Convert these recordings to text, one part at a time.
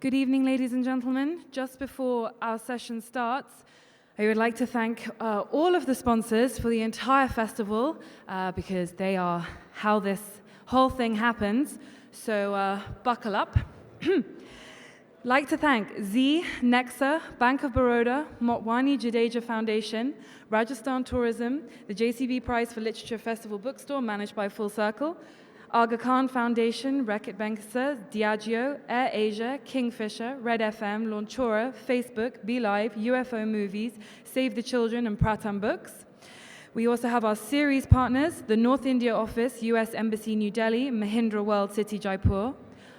Good evening, ladies and gentlemen. Just before our session starts, I would like to thank all of the sponsors for the entire festival because they are how this whole thing happens. So buckle up. Like to thank Z, Nexa, Bank of Baroda, Motwani Jadeja Foundation, Rajasthan Tourism, the JCB Prize for Literature Festival Bookstore managed by Full Circle, Aga Khan Foundation, Reckitt Benckiser, Diageo, Air Asia, Kingfisher, Red FM, Launchora, Facebook, BeLive, UFO Movies, Save the Children, and Pratham Books. We also have our series partners, the North India Office, US Embassy New Delhi, Mahindra World City Jaipur.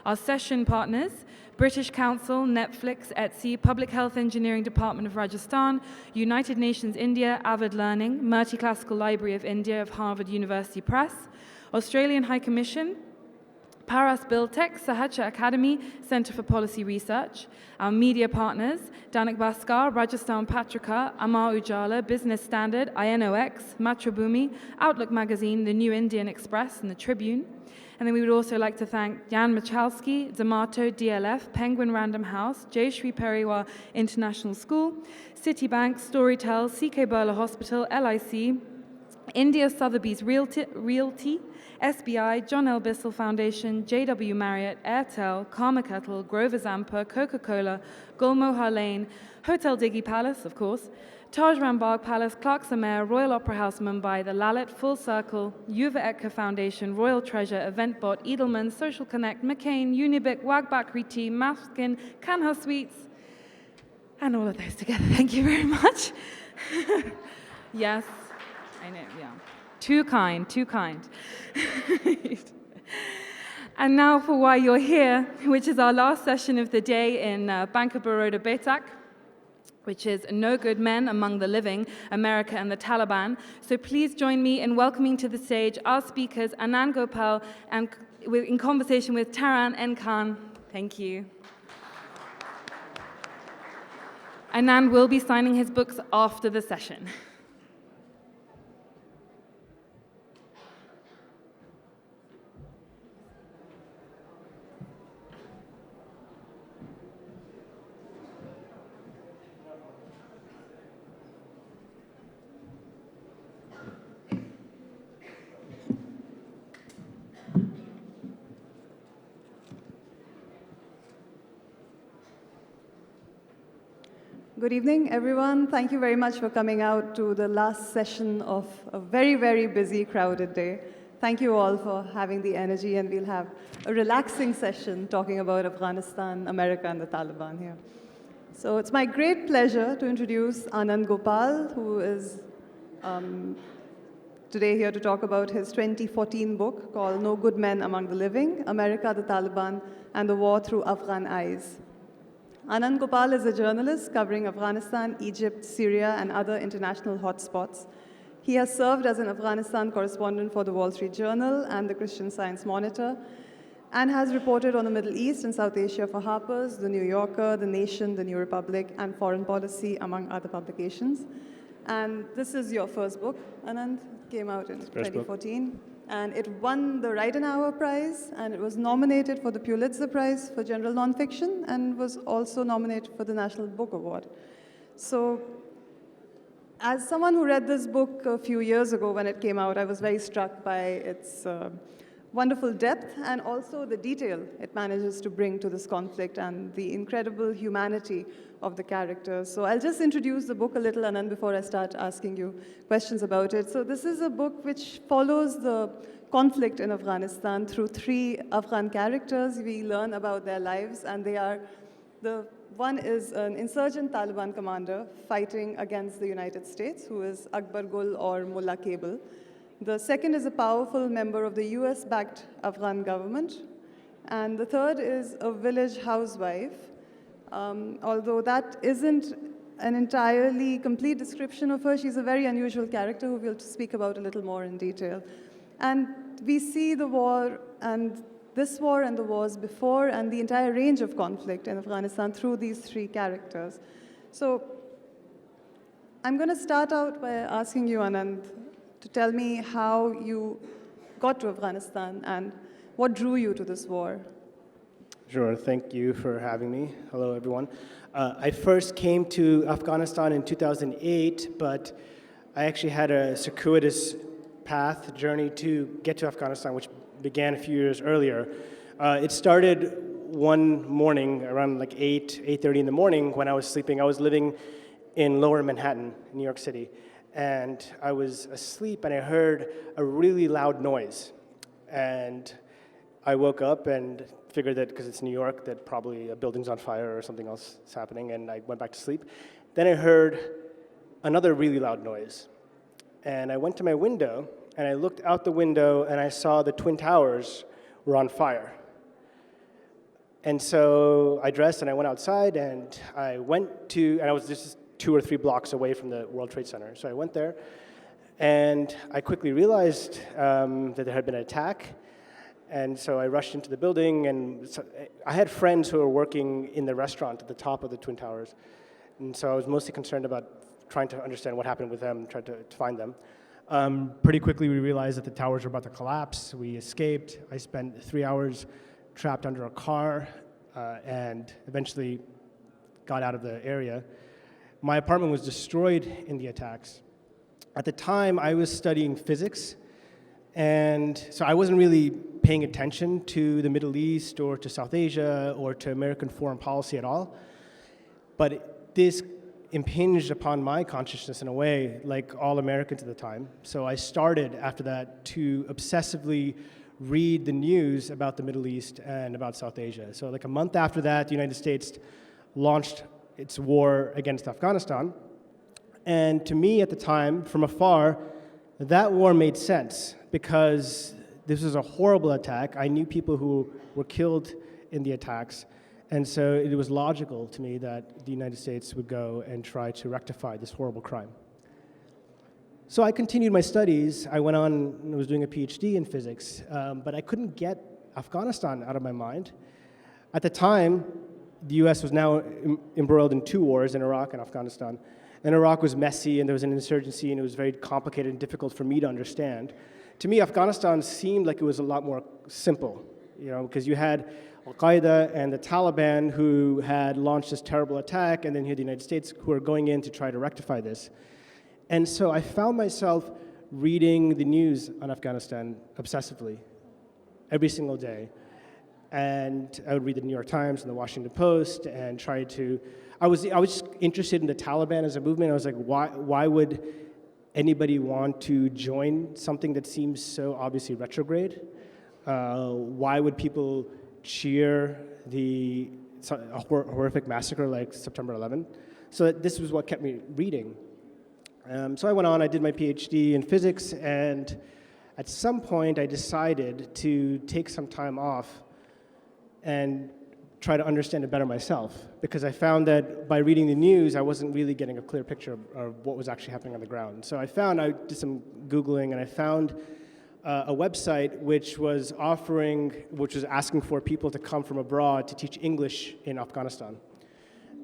Our session partners, British Council, Netflix, Etsy, Public Health Engineering Department of Rajasthan, United Nations India, Avid Learning, Murti Classical Library of India of Harvard University Press, Australian High Commission, Paras Biltech, Sahacha Academy, Centre for Policy Research. Our media partners, Danik Bhaskar, Rajasthan Patrika, Amar Ujala, Business Standard, INOX, Mathrubhumi, Outlook Magazine, The New Indian Express, and The Tribune. And then we would also like to thank Jan Machalski, Zomato, DLF, Penguin Random House, Jayashree Periwar International School, Citibank, Storytel, CK Birla Hospital, LIC, India Sotheby's Realty, SBI, John L. Bissell Foundation, JW Marriott, Airtel, Karma Kettle, Grover Zampa, Coca-Cola, Gulmohar Lane, Hotel Diggy Palace, of course, Taj Rambagh Palace, Clark Samer, Royal Opera House Mumbai, The Lalit, Full Circle, Yuva Etka Foundation, Royal Treasure, EventBot, Edelman, Social Connect, McCain, Unibic, Wagbakri Tea, Maskin, Kanha Sweets, and all of those together. Thank you very much. Yes, I know, yeah. Too kind, too kind. And now for why you're here, which is our last session of the day in Bank of Baroda Betak, which is No Good Men Among the Living, America and the Taliban. So please join me in welcoming to the stage our speakers, Anand Gopal, and in conversation with Taran N. Thank you. Anand will be signing his books after the session. Good evening, everyone. Thank you very much for coming out to the last session of a very, very busy, crowded day. Thank you all for having the energy, and we'll have a relaxing session talking about Afghanistan, America, and the Taliban here. So it's my great pleasure to introduce Anand Gopal, who is today here to talk about his 2014 book called No Good Men Among the Living, America, the Taliban, and the War Through Afghan Eyes. Anand Copal is a journalist covering Afghanistan, Egypt, Syria, and other international hotspots. He has served as an Afghanistan correspondent for the Wall Street Journal and the Christian Science Monitor, and has reported on the Middle East and South Asia for Harper's, The New Yorker, The Nation, The New Republic, and Foreign Policy, among other publications. And this is your first book, Anand. Came out in 2014. And it won the Reidenauer Prize, and it was nominated for the Pulitzer Prize for General Nonfiction, and was also nominated for the National Book Award. So, as someone who read this book a few years ago when it came out, I was very struck by its wonderful depth and also the detail it manages to bring to this conflict and the incredible humanity of the characters. So I'll just introduce the book a little, Anand, before I start asking you questions about it. So this is a book which follows the conflict in Afghanistan through 3 Afghan characters. We learn about their lives, and they are, one is an insurgent Taliban commander fighting against the United States, who is Akbar Gul or Mullah Cable. The second is a powerful member of the US-backed Afghan government. And the third is a village housewife, although that isn't an entirely complete description of her. She's a very unusual character who we'll speak about a little more in detail. And we see the war, and this war and the wars before, and the entire range of conflict in Afghanistan through these 3 characters. So I'm going to start out by asking you, Anand, to tell me how you got to Afghanistan and what drew you to this war. Sure, thank you for having me. Hello, everyone. I first came to Afghanistan in 2008, but I actually had a circuitous journey to get to Afghanistan, which began a few years earlier. It started one morning around like 8:30 in the morning when I was sleeping. I was living in Lower Manhattan, New York City, and I was asleep and I heard a really loud noise. And I woke up and figured that because it's New York, that probably a building's on fire or something else is happening, and I went back to sleep. Then I heard another really loud noise. And I went to my window, and I looked out the window, and I saw the Twin Towers were on fire. And so I dressed, and I went outside, and I was just 2 or 3 blocks away from the World Trade Center. So I went there, and I quickly realized that there had been an attack. And so I rushed into the building, and I had friends who were working in the restaurant at the top of the Twin Towers. And so I was mostly concerned about trying to understand what happened with them, trying to find them. Pretty quickly, we realized that the towers were about to collapse. We escaped. I spent 3 hours trapped under a car and eventually got out of the area. My apartment was destroyed in the attacks. At the time, I was studying physics, and so I wasn't really paying attention to the Middle East or to South Asia or to American foreign policy at all. But this impinged upon my consciousness in a way, like all Americans at the time. So I started after that to obsessively read the news about the Middle East and about South Asia. So like a month after that, the United States launched its war against Afghanistan. And to me at the time, from afar, that war made sense because this was a horrible attack. I knew people who were killed in the attacks. And so it was logical to me that the United States would go and try to rectify this horrible crime. So I continued my studies. I went on and was doing a PhD in physics, but I couldn't get Afghanistan out of my mind. At the time, the US was now embroiled in 2 wars, in Iraq and Afghanistan. And Iraq was messy, and there was an insurgency, and it was very complicated and difficult for me to understand. To me, Afghanistan seemed like it was a lot more simple, because you had Al-Qaeda and the Taliban who had launched this terrible attack, and then you had the United States who were going in to try to rectify this. And so I found myself reading the news on Afghanistan obsessively every single day. And I would read the New York Times and the Washington Post and try to, I was just interested in the Taliban as a movement. I was like, why would anybody want to join something that seems so obviously retrograde? Why would people cheer a horrific massacre like September 11th? So this was what kept me reading. So I went on, I did my PhD in physics, and at some point I decided to take some time off and try to understand it better myself, because I found that by reading the news, I wasn't really getting a clear picture of what was actually happening on the ground. So I did some Googling, and I found a website which was asking for people to come from abroad to teach English in Afghanistan.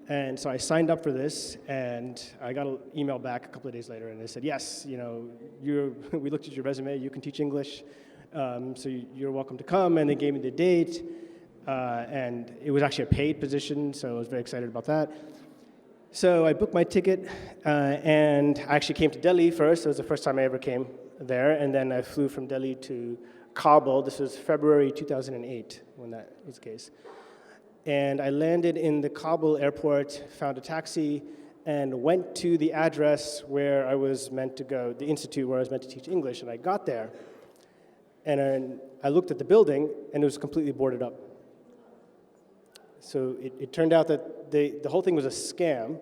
And so I signed up for this, and I got an email back a couple of days later, and they said, yes, we looked at your resume, you can teach English, so you're welcome to come, and they gave me the date. And it was actually a paid position, so I was very excited about that. So I booked my ticket, and I actually came to Delhi first. It was the first time I ever came there, and then I flew from Delhi to Kabul. This was February 2008 when that was the case. And I landed in the Kabul airport, found a taxi, and went to the address where I was meant to go, the institute where I was meant to teach English. And I got there, and I looked at the building, and it was completely boarded up. So it turned out that the whole thing was a scam,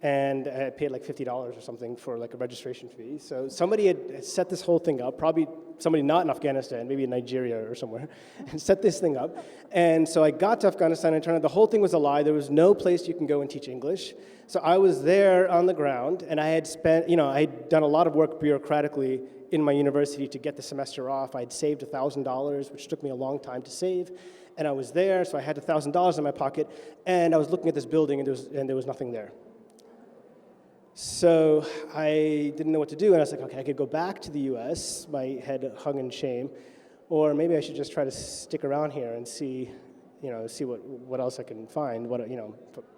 and I paid like $50 or something for like a registration fee. So somebody had set this whole thing up, probably somebody not in Afghanistan, maybe in Nigeria or somewhere, and set this thing up. And so I got to Afghanistan, and it turned out the whole thing was a lie. There was no place you can go and teach English. So I was there on the ground, and I had done a lot of work bureaucratically in my university to get the semester off. I had saved $1,000, which took me a long time to save. And I was there, so I had $1,000 in my pocket, and I was looking at this building, and there was nothing there. So I didn't know what to do, and I was like, okay, I could go back to the US, my head hung in shame, or maybe I should just try to stick around here and see, see what else I can find,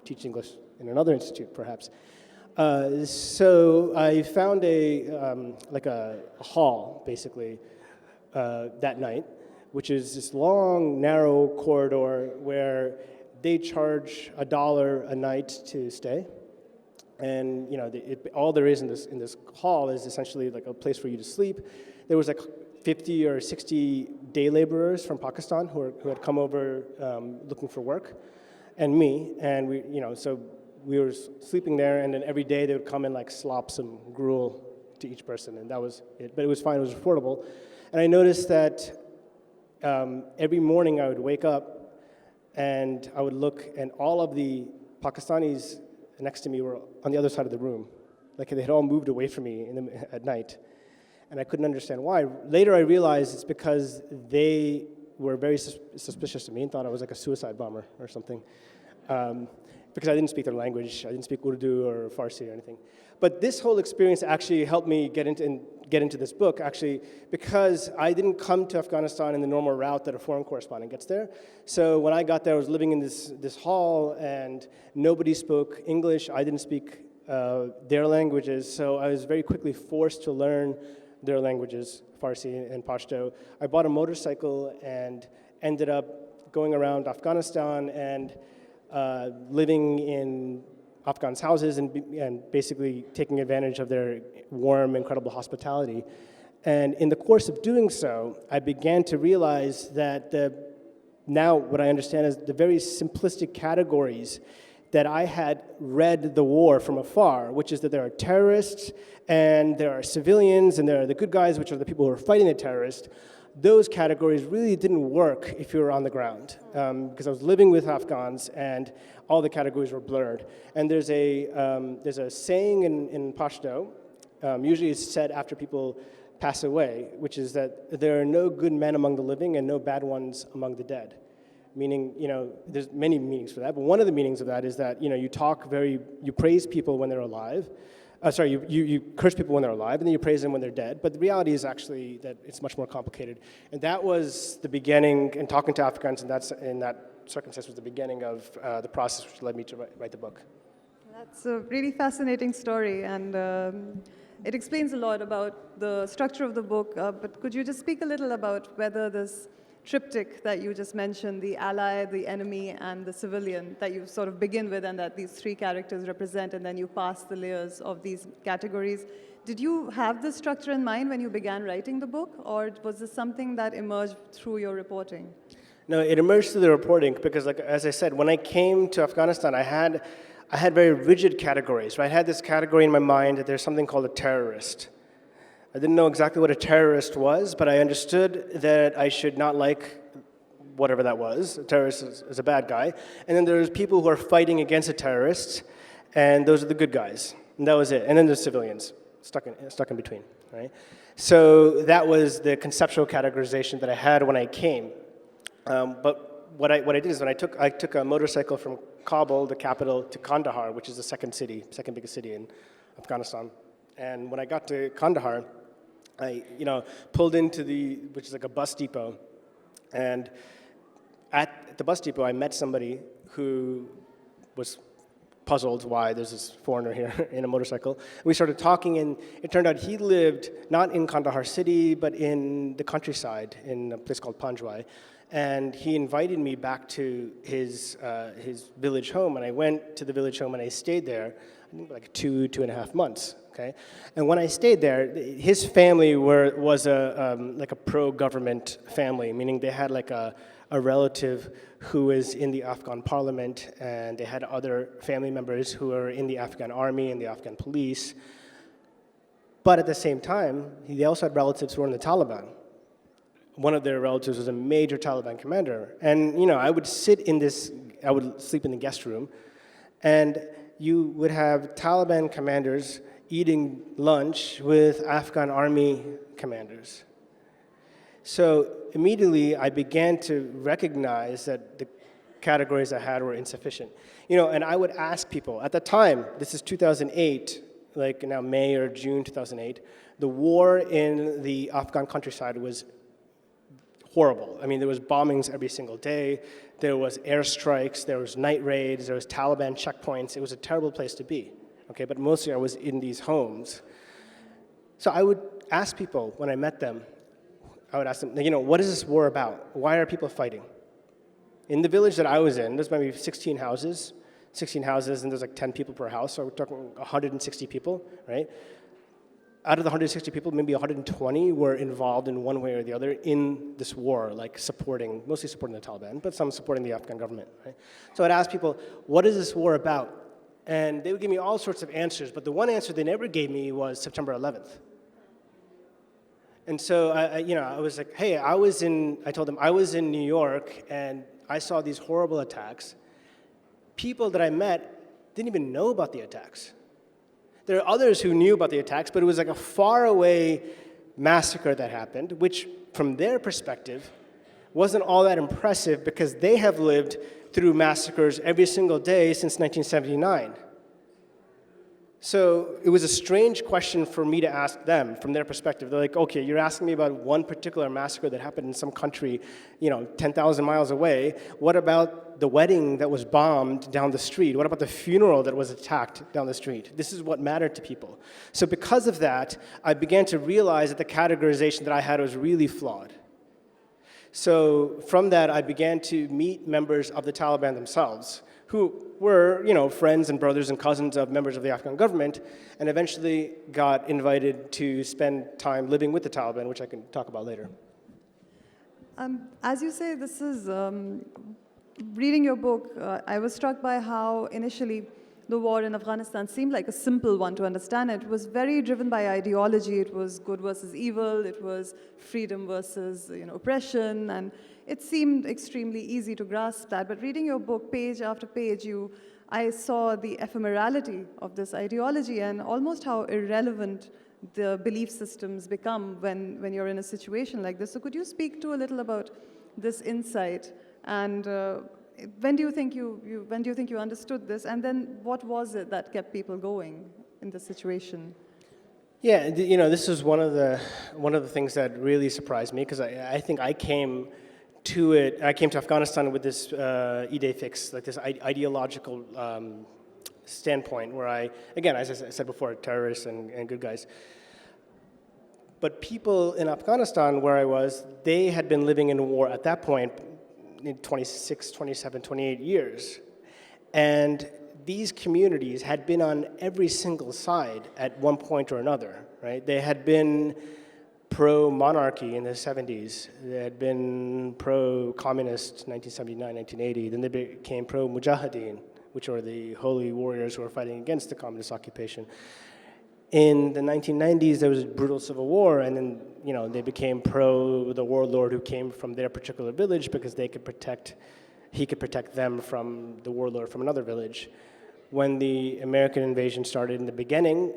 teach English in another institute, perhaps. So I found a hall, basically, that night, which is this long, narrow corridor where they charge $1 a night to stay. And all there is in this hall is essentially like a place for you to sleep. There was like 50 or 60 day laborers from Pakistan who had come over looking for work, and me, and we were sleeping there, and then every day they would come and like slop some gruel to each person, and that was it. But it was fine, it was affordable. And I noticed that every morning I would wake up and I would look, and all of the Pakistanis next to me were on the other side of the room. Like they had all moved away from me at night. And I couldn't understand why. Later I realized it's because they were very suspicious of me and thought I was like a suicide bomber or something. Because I didn't speak their language. I didn't speak Urdu or Farsi or anything. But this whole experience actually helped me get into this book, actually, because I didn't come to Afghanistan in the normal route that a foreign correspondent gets there. So when I got there, I was living in this hall, and nobody spoke English. I didn't speak their languages, so I was very quickly forced to learn their languages, Farsi and Pashto. I bought a motorcycle and ended up going around Afghanistan and living in Afghans' houses and basically taking advantage of their warm, incredible hospitality. And in the course of doing so, I began to realize that now what I understand is the very simplistic categories that I had read the war from afar, which is that there are terrorists and there are civilians and there are the good guys, which are the people who are fighting the terrorists. Those categories really didn't work if you were on the ground, because I was living with Afghans and all the categories were blurred. And there's a saying in Pashto, usually it's said after people pass away, which is that there are no good men among the living and no bad ones among the dead. Meaning, there's many meanings for that, but one of the meanings of that is that, you praise people when they're alive. You curse people when they're alive, and then you praise them when they're dead. But the reality is actually that it's much more complicated. And that was the beginning, and talking to Afghans in that circumstance was the beginning of the process which led me to write the book. That's a really fascinating story, and it explains a lot about the structure of the book. But could you just speak a little about whether this triptych that you just mentioned, the ally, the enemy, and the civilian, that you sort of begin with and that these three characters represent, and then you pass the layers of these categories. Did you have this structure in mind when you began writing the book, or was this something that emerged through your reporting? No, it emerged through the reporting because, as I said, when I came to Afghanistan, I had very rigid categories. Right? I had this category in my mind that there's something called a terrorist. I didn't know exactly what a terrorist was, but I understood that I should not like whatever that was. A terrorist is a bad guy. And then there's people who are fighting against a terrorist, and those are the good guys. And that was it. And then there's civilians, stuck in between. Right? So that was the conceptual categorization that I had when I came. But what I did is when I took a motorcycle from Kabul, the capital, to Kandahar, which is the second biggest city in Afghanistan. And when I got to Kandahar, I pulled into which is like a bus depot, and at the bus depot I met somebody who was puzzled why there's this foreigner here in a motorcycle. We started talking, and it turned out he lived not in Kandahar city, but in the countryside in a place called Panjwai. And he invited me back to his village home, and I went to the village home and I stayed there, I think like 2.5 months. Okay, and when I stayed there, his family was a pro-government family, meaning they had like a relative who was in the Afghan parliament, and they had other family members who were in the Afghan army and the Afghan police. But at the same time, they also had relatives who were in the Taliban. One of their relatives was a major Taliban commander, and I would sleep in the guest room, and you would have Taliban commanders eating lunch with Afghan army commanders. So immediately I began to recognize that the categories I had were insufficient. And I would ask people, at the time, this is 2008, like now May or June 2008, the war in the Afghan countryside was horrible. I mean, there was bombings every single day. There was airstrikes. There was night raids. There was Taliban checkpoints. It was a terrible place to be. Okay, but mostly I was in these homes. So I would ask people when I met them, I would ask them, what is this war about? Why are people fighting? In the village that I was in, there's maybe 16 houses, and there's like 10 people per house, so we're talking 160 people, right? Out of the 160 people, maybe 120 were involved in one way or the other in this war, like mostly supporting the Taliban, but some supporting the Afghan government, right? So I'd ask people, what is this war about? And they would give me all sorts of answers, but the one answer they never gave me was September 11th. And so, I was like, hey, I told them I was in New York, and I saw these horrible attacks. People that I met didn't even know about the attacks. There are others who knew about the attacks, but it was like a faraway massacre that happened, which from their perspective wasn't all that impressive because they have lived through massacres every single day since 1979. So it was a strange question for me to ask them from their perspective. They're like, okay, you're asking me about one particular massacre that happened in some country, 10,000 miles away. What about the wedding that was bombed down the street? What about the funeral that was attacked down the street? This is what mattered to people. So because of that, I began to realize that the categorization that I had was really flawed. So from that, I began to meet members of the Taliban themselves, who were, friends and brothers and cousins of members of the Afghan government, and eventually got invited to spend time living with the Taliban, which I can talk about later. As you say, this is, reading your book, I was struck by how initially the war in Afghanistan seemed like a simple one to understand. It was very driven by ideology. It was good versus evil. It was freedom versus oppression. And it seemed extremely easy to grasp that. But reading your book page after page, I saw the ephemerality of this ideology and almost how irrelevant the belief systems become when you're in a situation like this. So could you speak to a little about this insight? And when do you think you understood this? And then what was it that kept people going in this situation? Yeah, this is one of the things that really surprised me because I think I came to Afghanistan with this idée fixe, like this ideological standpoint where again, as I said before, terrorists and good guys. But people in Afghanistan where I was, they had been living in war at that point in 26, 27, 28 years. And these communities had been on every single side at one point or another, right? They had been pro-monarchy in the 70s. They had been pro-communist 1979, 1980. Then they became pro-mujahideen, which are the holy warriors who were fighting against the communist occupation. In the 1990s, there was a brutal civil war, and then they became pro the warlord who came from their particular village because he could protect them from the warlord from another village. When the American invasion started in the beginning,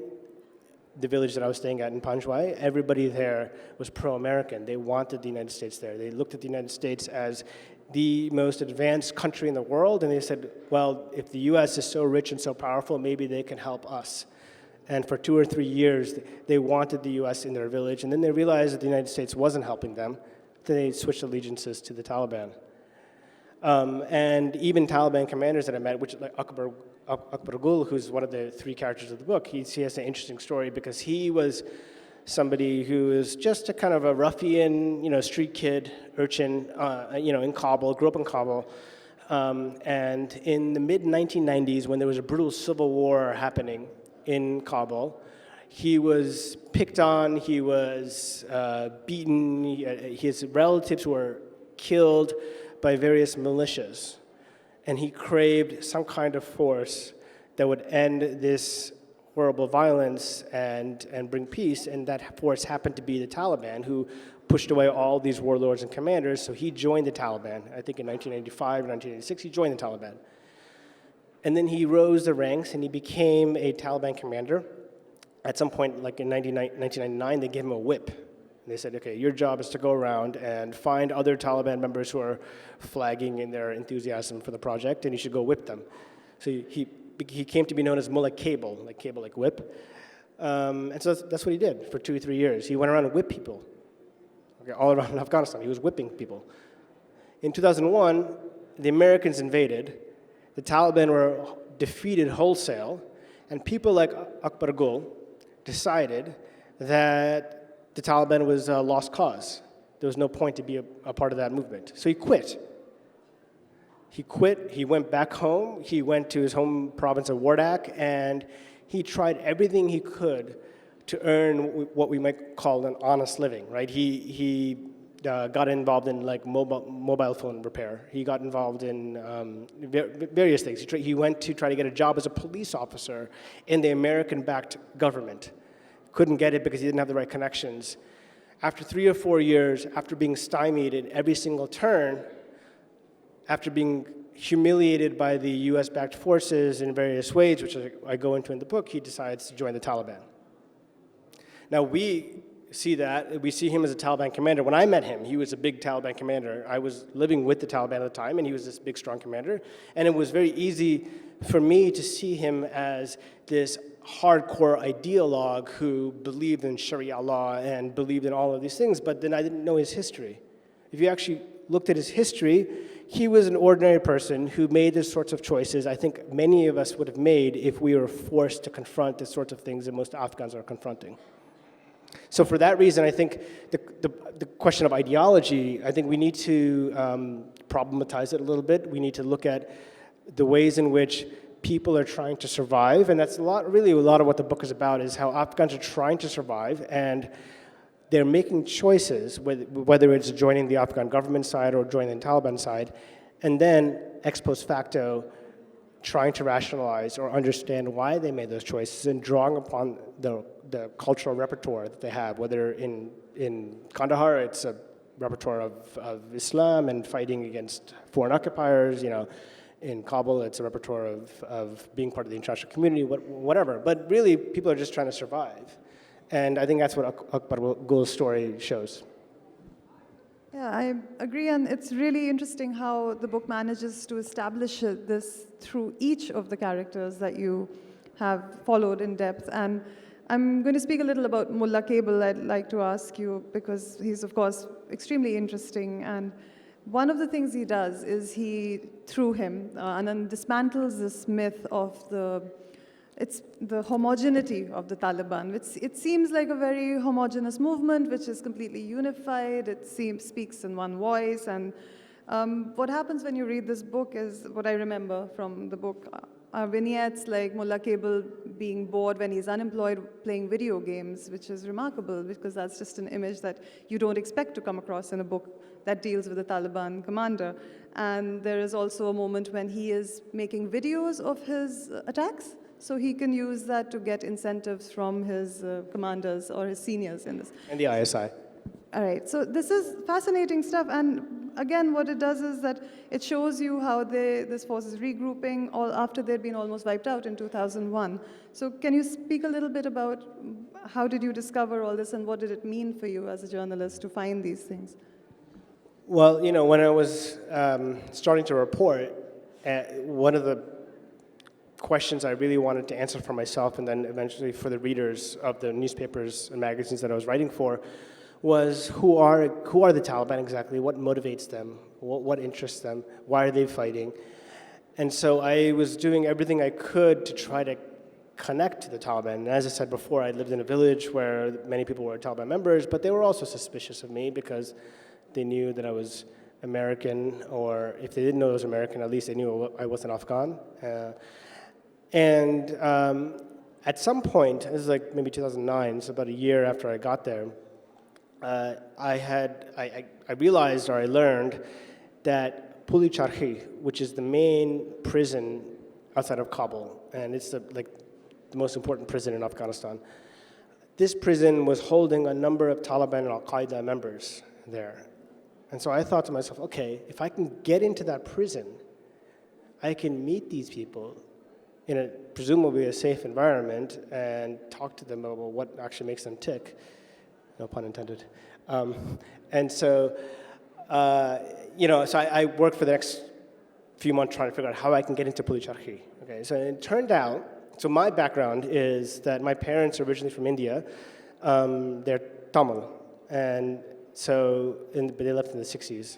the village that I was staying at in Panjwai, everybody there was pro-American. They wanted the United States there. They looked at the United States as the most advanced country in the world, and they said, well, if the US is so rich and so powerful, maybe they can help us. And for 2 or 3 years, they wanted the US in their village, and then they realized that the United States wasn't helping them. Then they switched allegiances to the Taliban. And even Taliban commanders that I met, which like Akbar Gul, who's one of the 3 characters of the book, he has an interesting story because he was somebody who is just a kind of a ruffian, street kid, urchin, in Kabul, grew up in Kabul. And in the mid-1990s, when there was a brutal civil war happening in Kabul, he was picked on, he was beaten, his relatives were killed by various militias. And he craved some kind of force that would end this horrible violence and bring peace, and that force happened to be the Taliban, who pushed away all these warlords and commanders, so he joined the Taliban. I think in 1985 or 1986, he joined the Taliban. And then he rose the ranks, and he became a Taliban commander. At some point, like in 1999, they gave him a whip. And they said, okay, your job is to go around and find other Taliban members who are flagging in their enthusiasm for the project, and you should go whip them. So he came to be known as Mullah Cable like whip. And so that's what he did for 2 or 3 years. He went around and whipped people. okay, all around Afghanistan. He was whipping people. In 2001, the Americans invaded, the Taliban were defeated wholesale, and people like Akbar Gul decided that the Taliban was a lost cause. There was no point to be a part of that movement. So he quit. He went back home, he went to his home province of Wardak, and he tried everything he could to earn what we might call an honest living, right? He got involved in like mobile phone repair. He got involved in various things. He went to try to get a job as a police officer in the American-backed government. Couldn't get it because he didn't have the right connections. After 3 or 4 years, after being stymied at every single turn, after being humiliated by the US-backed forces in various ways, which I go into in the book, he decides to join the Taliban. Now we see that, we see him as a Taliban commander. When I met him, he was a big Taliban commander. I was living with the Taliban at the time, and he was this big, strong commander. And it was very easy for me to see him as this hardcore ideologue who believed in Sharia law and believed in all of these things, but then I didn't know his history. If you actually looked at his history, he was an ordinary person who made the sorts of choices I think many of us would have made if we were forced to confront the sorts of things that most Afghans are confronting. So for that reason, I think the question of ideology, I think we need to problematize it a little bit. We need to look at the ways in which people are trying to survive, and that's really a lot of what the book is about, is how Afghans are trying to survive, and they're making choices, whether it's joining the Afghan government side or joining the Taliban side, and then ex post facto trying to rationalize or understand why they made those choices and drawing upon the cultural repertoire that they have, whether in Kandahar it's a repertoire of Islam and fighting against foreign occupiers, in Kabul it's a repertoire of being part of the international community, whatever. But really, people are just trying to survive. And I think that's what Akbar Gul's story shows. Yeah, I agree, and it's really interesting how the book manages to establish this through each of the characters that you have followed in depth. And I'm going to speak a little about Mullah Cable. I'd like to ask you, because he's, of course, extremely interesting. And one of the things he does is through him, Anand dismantles this myth of it's the homogeneity of the Taliban. It seems like a very homogeneous movement, which is completely unified. It speaks in one voice. And what happens when you read this book is, what I remember from the book, are vignettes like Mullah Cable being bored when he's unemployed playing video games, which is remarkable because that's just an image that you don't expect to come across in a book that deals with a Taliban commander. And there is also a moment when he is making videos of his attacks, so he can use that to get incentives from his commanders or his seniors in this. And the ISI. All right, so this is fascinating stuff. And again, what it does is that it shows you how this force is regrouping all after they'd been almost wiped out in 2001. So can you speak a little bit about how did you discover all this and what did it mean for you as a journalist to find these things? Well, when I was starting to report, one of the questions I really wanted to answer for myself and then eventually for the readers of the newspapers and magazines that I was writing for was who are the Taliban exactly? What motivates them? What interests them? Why are they fighting? And so I was doing everything I could to try to connect to the Taliban. And as I said before, I lived in a village where many people were Taliban members, but they were also suspicious of me because they knew that I was American, or if they didn't know I was American, at least they knew I wasn't Afghan. And at some point, this is like maybe 2009, so about a year after I got there, I realized, or I learned, that Pulitzer, which is the main prison outside of Kabul, and it's the most important prison in Afghanistan, this prison was holding a number of Taliban and Al-Qaeda members there. And so I thought to myself, okay, if I can get into that prison, I can meet these people in a presumably a safe environment and talk to them about what actually makes them tick. No pun intended. And so, so I worked for the next few months trying to figure out how I can get into Pulitzer. Okay, so it turned out, so my background is that my parents are originally from India. They're Tamil. And But they left in the 60s.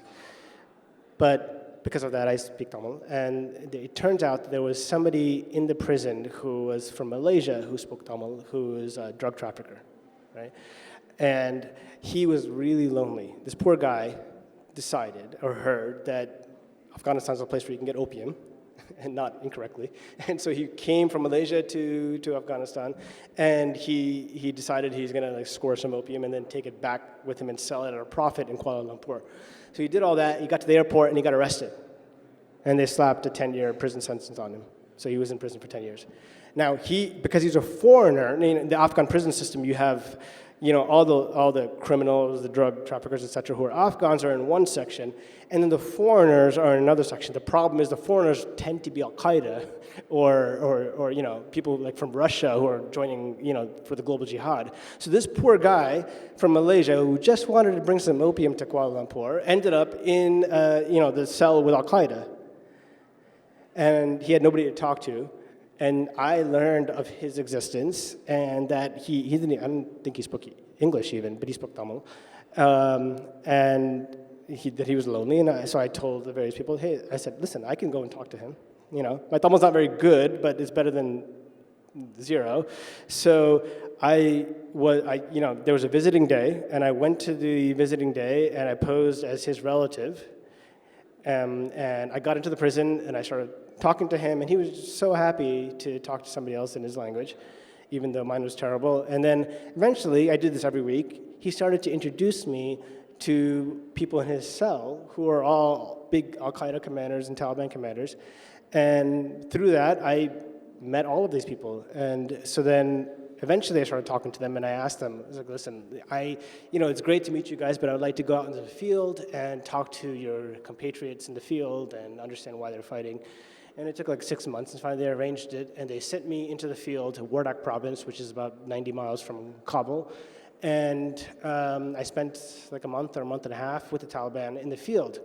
But because of that, I speak Tamil. And it turns out there was somebody in the prison who was from Malaysia who spoke Tamil, who was a drug trafficker, right? And he was really lonely. This poor guy decided or heard that Afghanistan's a place where you can get opium, and not incorrectly. And so he came from Malaysia to Afghanistan, and he decided he's gonna like score some opium and then take it back with him and sell it at a profit in Kuala Lumpur. So he did all that, he got to the airport and he got arrested. And they slapped a 10-year prison sentence on him. So he was in prison for 10 years. Now because he's a foreigner, in the Afghan prison system you have, all the criminals, the drug traffickers, etc., who are Afghans are in one section, and then the foreigners are in another section. The problem is the foreigners tend to be Al-Qaeda or people like from Russia who are joining, for the global jihad. So this poor guy from Malaysia who just wanted to bring some opium to Kuala Lumpur ended up in, the cell with Al-Qaeda. And he had nobody to talk to. And I learned of his existence, and that I don't think he spoke English even, but he spoke Tamil. And that he was lonely, and so I told the various people, hey, I said, listen, I can go and talk to him. My Tamil's not very good, but it's better than zero. So there was a visiting day, and I went to the visiting day, and I posed as his relative. And I got into the prison, and I started talking to him, and he was so happy to talk to somebody else in his language, even though mine was terrible. And then eventually, I did this every week, he started to introduce me to people in his cell who are all big Al-Qaeda commanders and Taliban commanders. And through that, I met all of these people. And so then eventually I started talking to them, and I asked them, I was like, listen, it's great to meet you guys, but I would like to go out into the field and talk to your compatriots in the field and understand why they're fighting. And it took like 6 months, and finally they arranged it, and they sent me into the field to Wardak province, which is about 90 miles from Kabul. And I spent like a month or a month and a half with the Taliban in the field.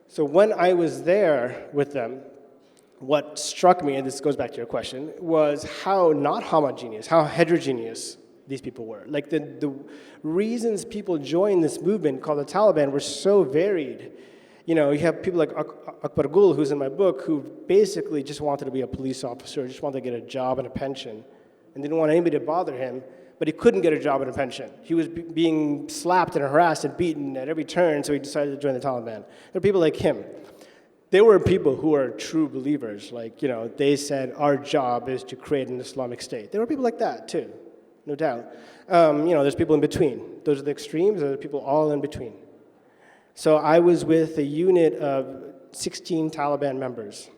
So when I was there with them, what struck me, and this goes back to your question, was how not homogeneous, how heterogeneous these people were. Like the reasons people joined this movement called the Taliban were so varied. You have people like Akbar Gul, who's in my book, who basically just wanted to be a police officer, just wanted to get a job and a pension, and didn't want anybody to bother him, but he couldn't get a job and a pension. He was being slapped and harassed and beaten at every turn, so he decided to join the Taliban. There are people like him. There were people who are true believers, like, they said, our job is to create an Islamic state. There were people like that, too, no doubt. There's people in between. Those are the extremes, there are people all in between. So I was with a unit of 16 Taliban members.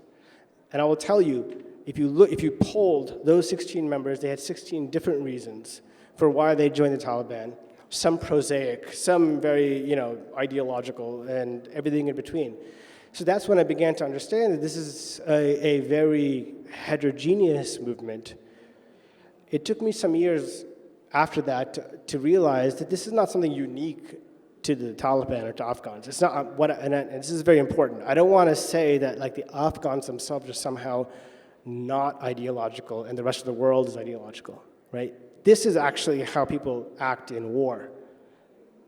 And I will tell you, if you polled those 16 members, they had 16 different reasons for why they joined the Taliban. Some prosaic, some very, ideological, and everything in between. So that's when I began to understand that this is a very heterogeneous movement. It took me some years after that to realize that this is not something unique to the Taliban or to Afghans. It's not and this is very important. I don't want to say that like the Afghans themselves are somehow not ideological and the rest of the world is ideological, right? This is actually how people act in war.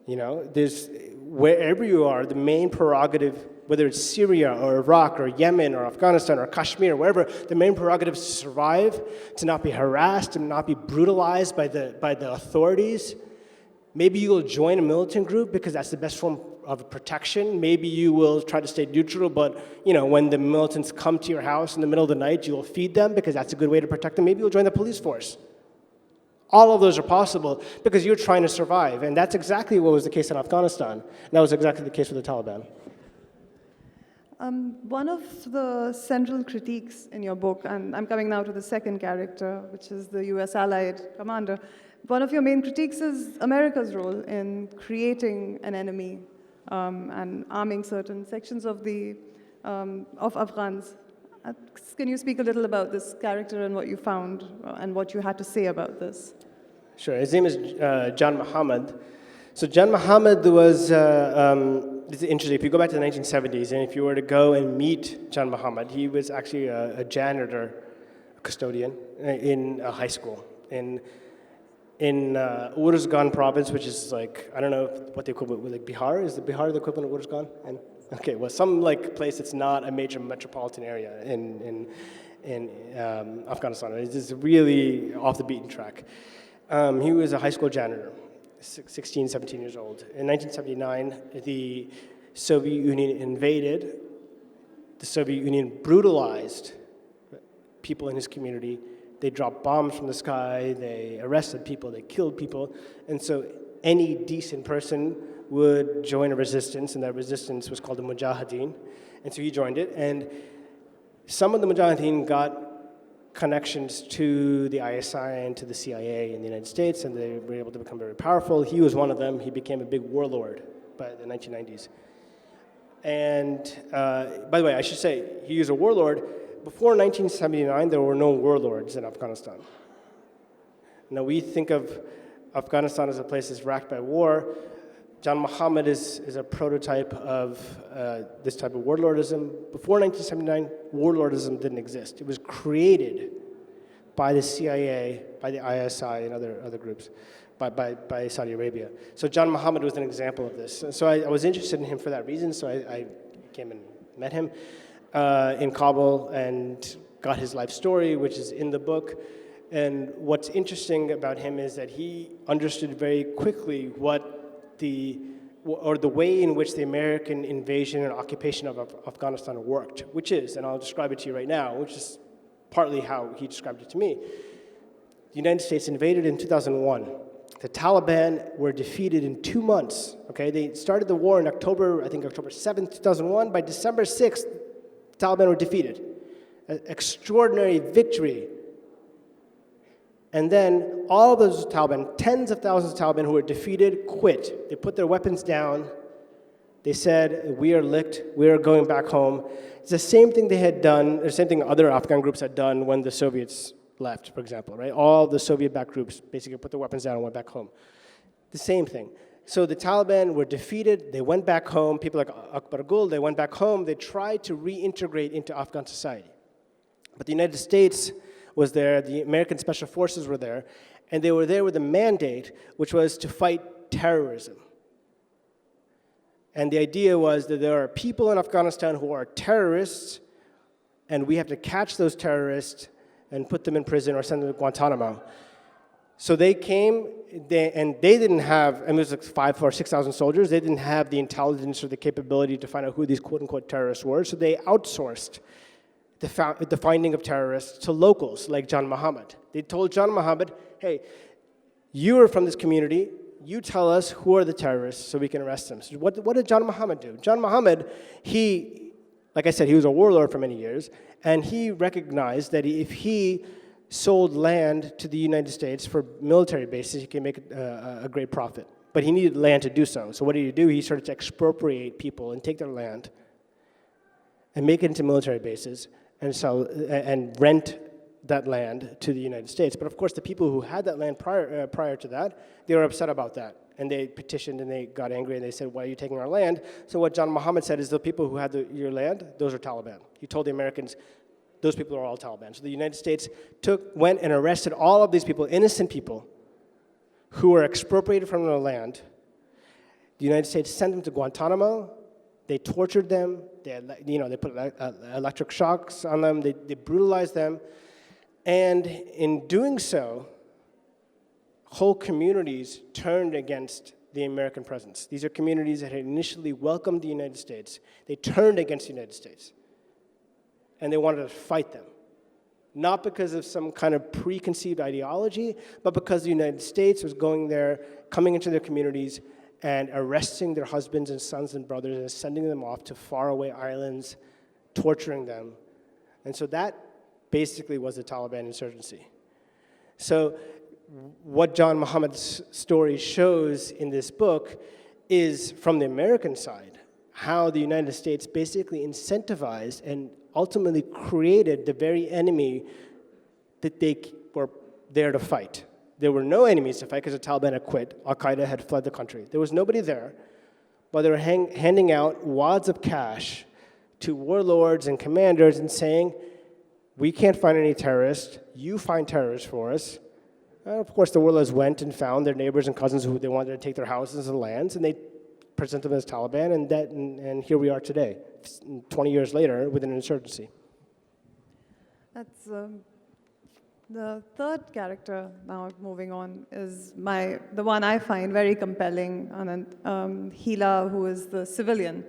There's wherever you are, the main prerogative, whether it's Syria or Iraq or Yemen or Afghanistan or Kashmir, wherever, the main prerogative is to survive, to not be harassed, to not be brutalized by the authorities. Maybe you will join a militant group because that's the best form of protection. Maybe you will try to stay neutral, but when the militants come to your house in the middle of the night, you will feed them because that's a good way to protect them. Maybe you'll join the police force. All of those are possible because you're trying to survive, and that's exactly what was the case in Afghanistan. And that was exactly the case with the Taliban. One of the central critiques in your book, and I'm coming now to the second character, which is the US Allied commander, one of your main critiques is America's role in creating an enemy and arming certain sections of Afghans. Can you speak a little about this character and what you found and what you had to say about this? Sure. His name is John Muhammad. So John Muhammad was, this is interesting, if you go back to the 1970s and if you were to go and meet John Muhammad, he was actually a janitor, a custodian in a high school. And in Uruzgan province, which is like, I don't know what the equivalent with, like Bihar. Is the Bihar the equivalent of Uruzgan? And okay, well, some like place that's not a major metropolitan area in Afghanistan. It's just really off the beaten track. He was a high school janitor, 16, 17 years old. In 1979, the Soviet Union invaded. The Soviet Union brutalized people in his community. They dropped bombs from the sky, they arrested people, they killed people. And so any decent person would join a resistance, and that resistance was called the Mujahideen. And so he joined it. And some of the Mujahideen got connections to the ISI and to the CIA in the United States, and they were able to become very powerful. He was one of them. He became a big warlord by the 1990s. And by the way, I should say, he was a warlord. Before 1979, there were no warlords in Afghanistan. Now, we think of Afghanistan as a place that's racked by war. John Muhammad is a prototype of this type of warlordism. Before 1979, warlordism didn't exist. It was created by the CIA, by the ISI, and other groups, by Saudi Arabia. So John Muhammad was an example of this. So I was interested in him for that reason, so I came and met him in Kabul and got his life story, which is in the book. And what's interesting about him is that he understood very quickly the way in which the American invasion and occupation of Afghanistan worked, which is, and I'll describe it to you right now, which is partly how he described it to me. The United States invaded in 2001. The Taliban were defeated in 2 months. Okay, they started the war in October 7th, 2001. By December 6th, the Taliban were defeated. An extraordinary victory. And then all of those Taliban, tens of thousands of Taliban who were defeated, quit. They put their weapons down. They said, we are licked, we are going back home. It's the same thing they had done, the same thing other Afghan groups had done when the Soviets left, for example, right? All the Soviet-backed groups basically put their weapons down and went back home. The same thing. So the Taliban were defeated, they went back home. People like Akbar Gul, they went back home. They tried to reintegrate into Afghan society. But the United States was there, the American Special Forces were there, and they were there with a mandate, which was to fight terrorism. And the idea was that there are people in Afghanistan who are terrorists, and we have to catch those terrorists and put them in prison or send them to Guantanamo. So they came, and they didn't have, and it was like 5,000 or 6,000 soldiers, they didn't have the intelligence or the capability to find out who these quote-unquote terrorists were, so they outsourced the finding of terrorists to locals like John Muhammad. They told John Muhammad, hey, you are from this community, you tell us who are the terrorists so we can arrest them. So what did John Muhammad do? John Muhammad, like I said, he was a warlord for many years, and he recognized that if he sold land to the United States for military bases, he can make a great profit. But he needed land to do so. So what did he do? He started to expropriate people and take their land and make it into military bases and sell and rent that land to the United States. But of course, the people who had that land prior to that, they were upset about that. And they petitioned and they got angry and they said, why are you taking our land? So what John Muhammad said is the people who had your land, those are Taliban. He told the Americans, those people are all Taliban. So the United States went and arrested all of these people, innocent people, who were expropriated from their land. The United States sent them to Guantanamo. They tortured them. They put electric shocks on them. They brutalized them. And in doing so, whole communities turned against the American presence. These are communities that had initially welcomed the United States. They turned against the United States. And they wanted to fight them. Not because of some kind of preconceived ideology, but because the United States was going there, coming into their communities, and arresting their husbands and sons and brothers and sending them off to faraway islands, torturing them. And so that basically was the Taliban insurgency. So what John Muhammad's story shows in this book is, from the American side, how the United States basically incentivized and ultimately created the very enemy that they were there to fight. There were no enemies to fight because the Taliban had quit. Al-Qaeda had fled the country. There was nobody there, but they were handing out wads of cash to warlords and commanders and saying, we can't find any terrorists. You find terrorists for us, Of course, the warlords went and found their neighbors and cousins who they wanted to take their houses and lands, and they presented them as Taliban, and here we are today, 20 years later, with an insurgency. That's the third character, now moving on, is the one I find very compelling, Anand, Hila, who is the civilian.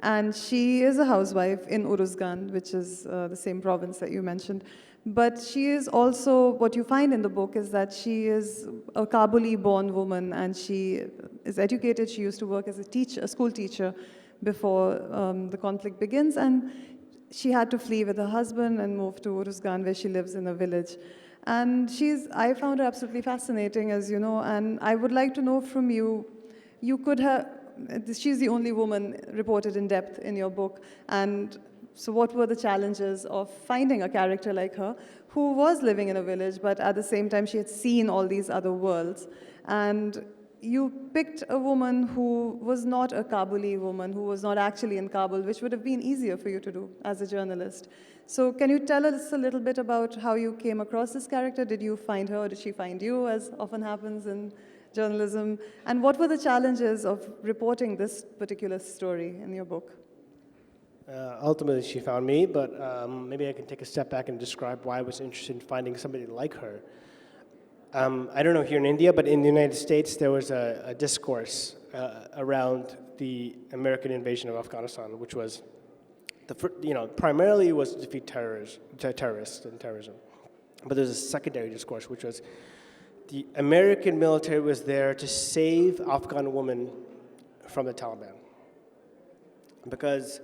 And she is a housewife in Uruzgan, which is the same province that you mentioned. But she is also, what you find in the book is that she is a Kabuli-born woman, and she is educated. She used to work as a school teacher before the conflict begins, and she had to flee with her husband and move to Uruzgan, where she lives in a village. And I found her absolutely fascinating, as you know, and I would like to know from you, she's the only woman reported in depth in your book, and so what were the challenges of finding a character like her who was living in a village, but at the same time she had seen all these other worlds? And you picked a woman who was not a Kabuli woman, who was not actually in Kabul, which would have been easier for you to do as a journalist. So can you tell us a little bit about how you came across this character? Did you find her, or did she find you, as often happens in journalism? And what were the challenges of reporting this particular story in your book? Ultimately, she found me, but maybe I can take a step back and describe why I was interested in finding somebody like her. I don't know here in India, but in the United States, there was a discourse around the American invasion of Afghanistan, which was, primarily was to defeat terrorists and terrorism. But there's a secondary discourse, which was the American military was there to save Afghan women from the Taliban. Because,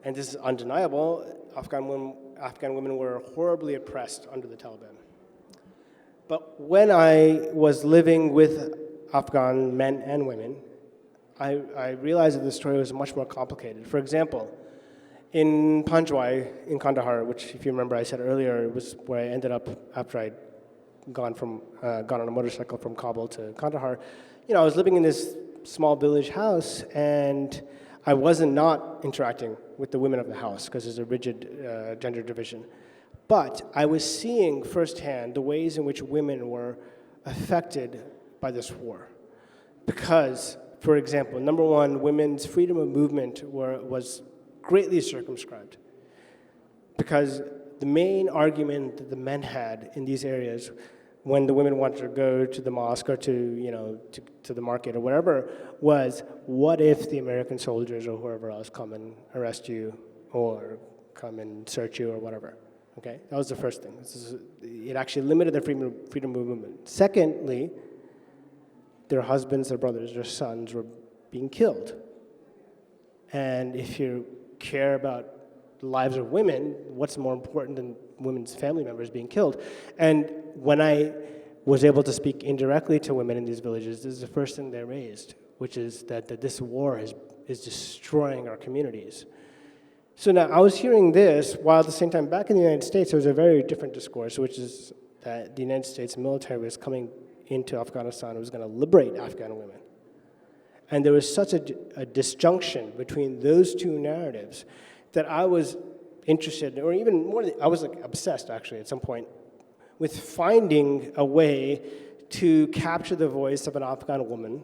and this is undeniable, Afghan women were horribly oppressed under the Taliban. But when I was living with Afghan men and women, I realized that the story was much more complicated. For example, in Panjwai, in Kandahar, which, if you remember, I said earlier, was where I ended up after I'd gone on a motorcycle from Kabul to Kandahar. I was living in this small village house, and I wasn't not interacting with the women of the house because there's a rigid gender division. But I was seeing firsthand the ways in which women were affected by this war. Because, for example, number one, women's freedom of movement was greatly circumscribed. Because the main argument that the men had in these areas when the women wanted to go to the mosque or to the market or whatever was, what if the American soldiers or whoever else come and arrest you or come and search you or whatever? Okay, that was the first thing. It actually limited their freedom of movement. Secondly, their husbands, their brothers, their sons were being killed. And if you care about the lives of women, what's more important than women's family members being killed? And when I was able to speak indirectly to women in these villages, this is the first thing they raised, which is that this war is destroying our communities. So now I was hearing this, while at the same time back in the United States, there was a very different discourse, which is that the United States military was coming into Afghanistan, it was going to liberate Afghan women. And there was such a disjunction between those two narratives that I was interested, or even more, I was obsessed actually at some point, with finding a way to capture the voice of an Afghan woman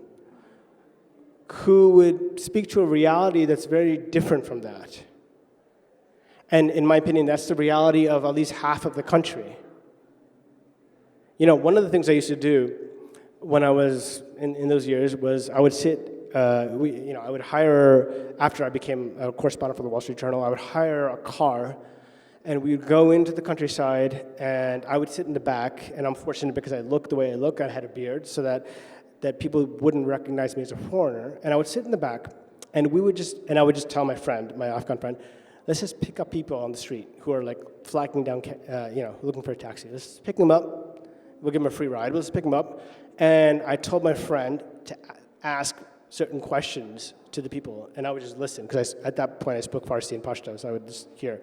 who would speak to a reality that's very different from that. And in my opinion, that's the reality of at least half of the country. One of the things I used to do when I was in those years was I would sit, I would hire, after I became a correspondent for the Wall Street Journal, I would hire a car, and we would go into the countryside, and I would sit in the back, and I'm fortunate because I look the way I look, I had a beard, so that people wouldn't recognize me as a foreigner, and I would sit in the back, and I would just tell my friend, my Afghan friend, let's just pick up people on the street who are flagging down, looking for a taxi. Let's just pick them up. We'll give them a free ride. We'll just pick them up. And I told my friend to ask certain questions to the people, and I would just listen, because at that point I spoke Farsi and Pashto, so I would just hear.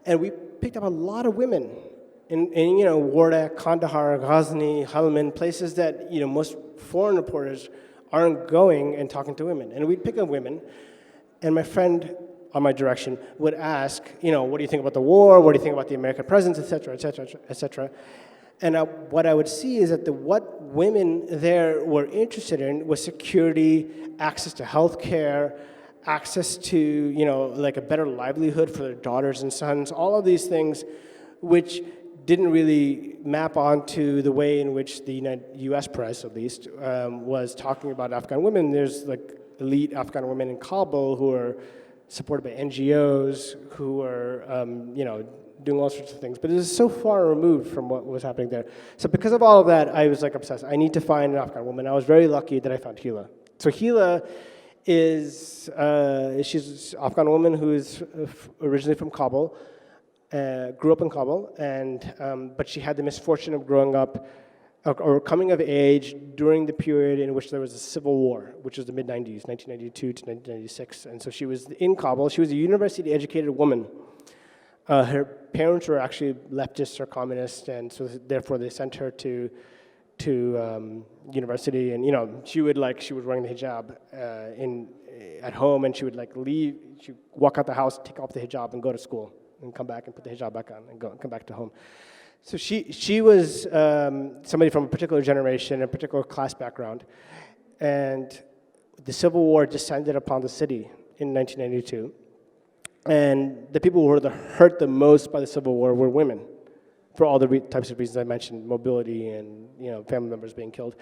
And we picked up a lot of women in Wardak, Kandahar, Ghazni, Helmand, places that most foreign reporters aren't going and talking to women. And we'd pick up women, and my friend on my direction would ask, what do you think about the war? What do you think about the American presence, et cetera, et cetera, et cetera? And what I would see is that what women there were interested in was security, access to health care, access to, like a better livelihood for their daughters and sons, all of these things which didn't really map onto the way in which the US press, at least, was talking about Afghan women. There's like elite Afghan women in Kabul who are supported by NGOs, who are, doing all sorts of things. But it is so far removed from what was happening there. So because of all of that, I was like obsessed. I need to find an Afghan woman. I was very lucky that I found Hila. So Hila is, she's an Afghan woman who is originally from Kabul, grew up in Kabul, but she had the misfortune of growing up or coming of age during the period in which there was a civil war, which was the mid-90s, 1992 to 1996. And so she was in Kabul. She was a university-educated woman. Her parents were actually leftists or communists, and so therefore they sent her to university. And she was wearing the hijab at home, and she would leave. She'd walk out the house, take off the hijab, and go to school, and come back and put the hijab back on, and come back to home. So she was somebody from a particular generation, a particular class background, and the Civil War descended upon the city in 1992. And the people who were hurt the most by the Civil War were women, for all the types of reasons I mentioned, mobility and family members being killed.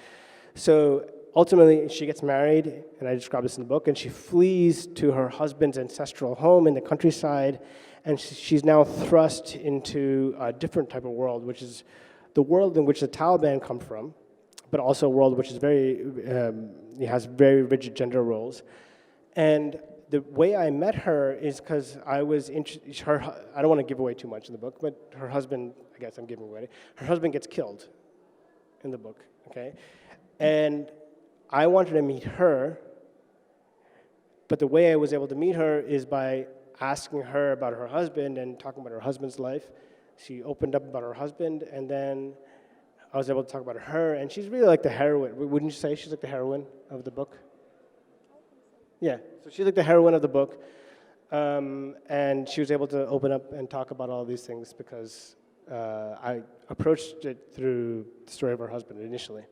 So ultimately, she gets married, and I describe this in the book, and she flees to her husband's ancestral home in the countryside, and she's now thrust into a different type of world, which is the world in which the Taliban come from, but also a world which is has very rigid gender roles. And the way I met her is because I was I don't want to give away too much in the book, but her husband, I guess I'm giving away, her husband gets killed in the book, okay? And I wanted to meet her, but the way I was able to meet her is by asking her about her husband and talking about her husband's life. She opened up about her husband, and then I was able to talk about her, and she's really like the heroine. Wouldn't you say she's like the heroine of the book? Yeah, so she's like the heroine of the book, and she was able to open up and talk about all these things because I approached it through the story of her husband initially.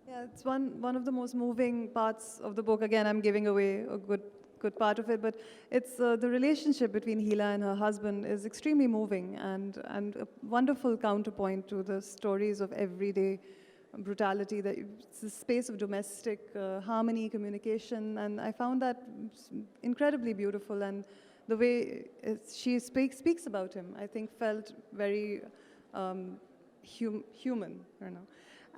Yeah, it's one of the most moving parts of the book. Again, I'm giving away a good part of it, but it's the relationship between Hila and her husband is extremely moving and a wonderful counterpoint to the stories of everyday brutality. That it's a space of domestic harmony, communication, and I found that incredibly beautiful. And the way she speaks about him, I think, felt very human.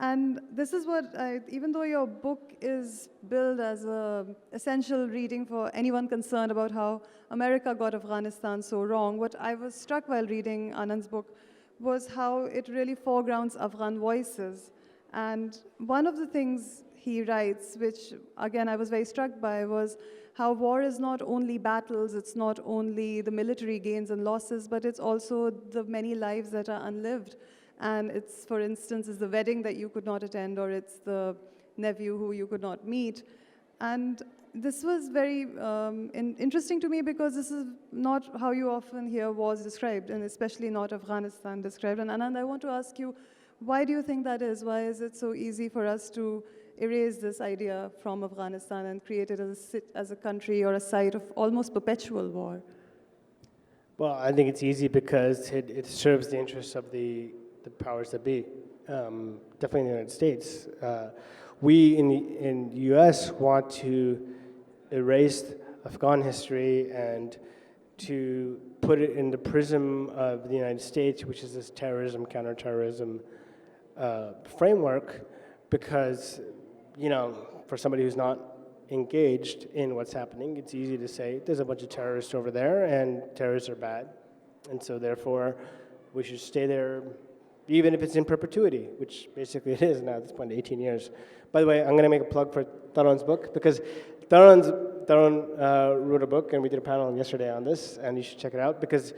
And this is what even though your book is billed as an essential reading for anyone concerned about how America got Afghanistan so wrong, what I was struck while reading Anand's book was how it really foregrounds Afghan voices. And one of the things he writes, which again I was very struck by, was how war is not only battles, it's not only the military gains and losses, but it's also the many lives that are unlived. And it's, for instance, it's the wedding that you could not attend, or it's the nephew who you could not meet. And this was very interesting to me because this is not how you often hear wars described, and especially not Afghanistan described. And Anand, I want to ask you, why do you think that is? Why is it so easy for us to erase this idea from Afghanistan and create it as a country or a site of almost perpetual war? Well, I think it's easy because it serves the interests of the powers that be, definitely in the United States. We in the U.S. want to erase Afghan history and to put it in the prism of the United States, which is this terrorism, counterterrorism framework, because, for somebody who's not engaged in what's happening, it's easy to say, there's a bunch of terrorists over there, and terrorists are bad, and so therefore we should stay there, even if it's in perpetuity, which basically it is now at this point, 18 years. By the way, I'm going to make a plug for Taran's book, because Taran wrote a book, and we did a panel yesterday on this, and you should check it out, because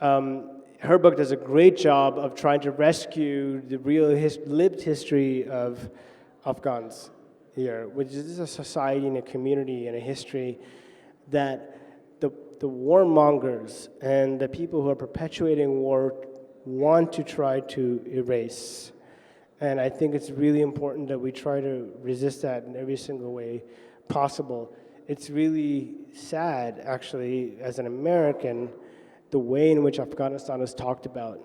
her book does a great job of trying to rescue the real lived history of Afghans here, which is a society and a community and a history that the warmongers and the people who are perpetuating war want to try to erase. And I think it's really important that we try to resist that in every single way possible. It's really sad, actually, as an American, the way in which Afghanistan is talked about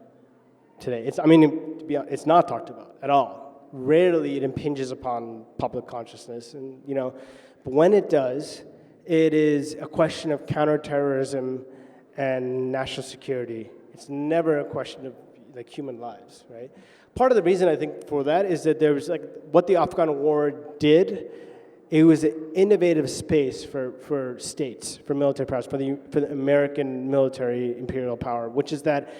today. It's not talked about at all. Rarely it impinges upon public consciousness, and but when it does, it is a question of counterterrorism and national security. It's never a question of human lives, right? Part of the reason I think for that is that there was what the Afghan war did. It was an innovative space for states, for military powers, for the American military imperial power, which is that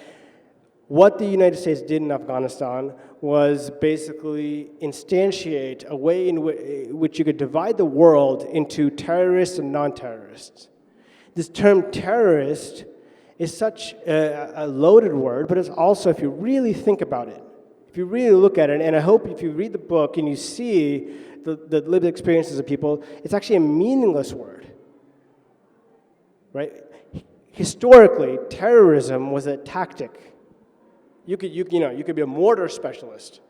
what the United States did in Afghanistan was basically instantiate a way in which you could divide the world into terrorists and non-terrorists. This term terrorist is such a loaded word, but it's also, if you really think about it, if you really look at it, and I hope if you read the book and you see the lived experiences of people, it's actually a meaningless word, right? Historically, terrorism was a tactic. You could be a mortar specialist.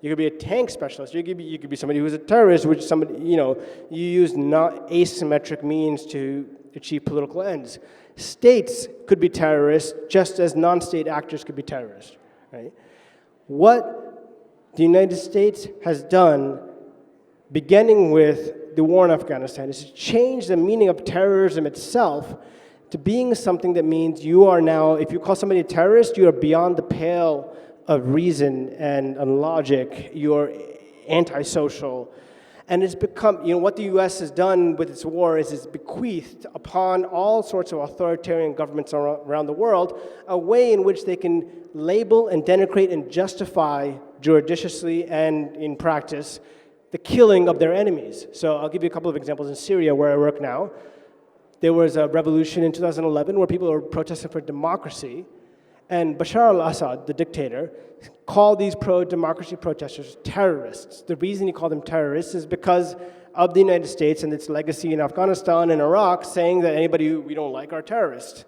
You could be a tank specialist. You could be somebody who's a terrorist, which somebody, you use not asymmetric means to achieve political ends. States could be terrorists just as non-state actors could be terrorists, right? What the United States has done, beginning with the war in Afghanistan, is to change the meaning of terrorism itself to being something that means you are now, if you call somebody a terrorist, you are beyond the pale of reason and logic. You're antisocial. And it's become, what the U.S. has done with its war is it's bequeathed upon all sorts of authoritarian governments around the world a way in which they can label and denigrate and justify judiciously and in practice the killing of their enemies. So I'll give you a couple of examples. In Syria, where I work now, there was a revolution in 2011 where people were protesting for democracy, and Bashar al-Assad, the dictator, called these pro-democracy protesters terrorists. The reason he called them terrorists is because of the United States and its legacy in Afghanistan and Iraq, saying that anybody we don't like are terrorists.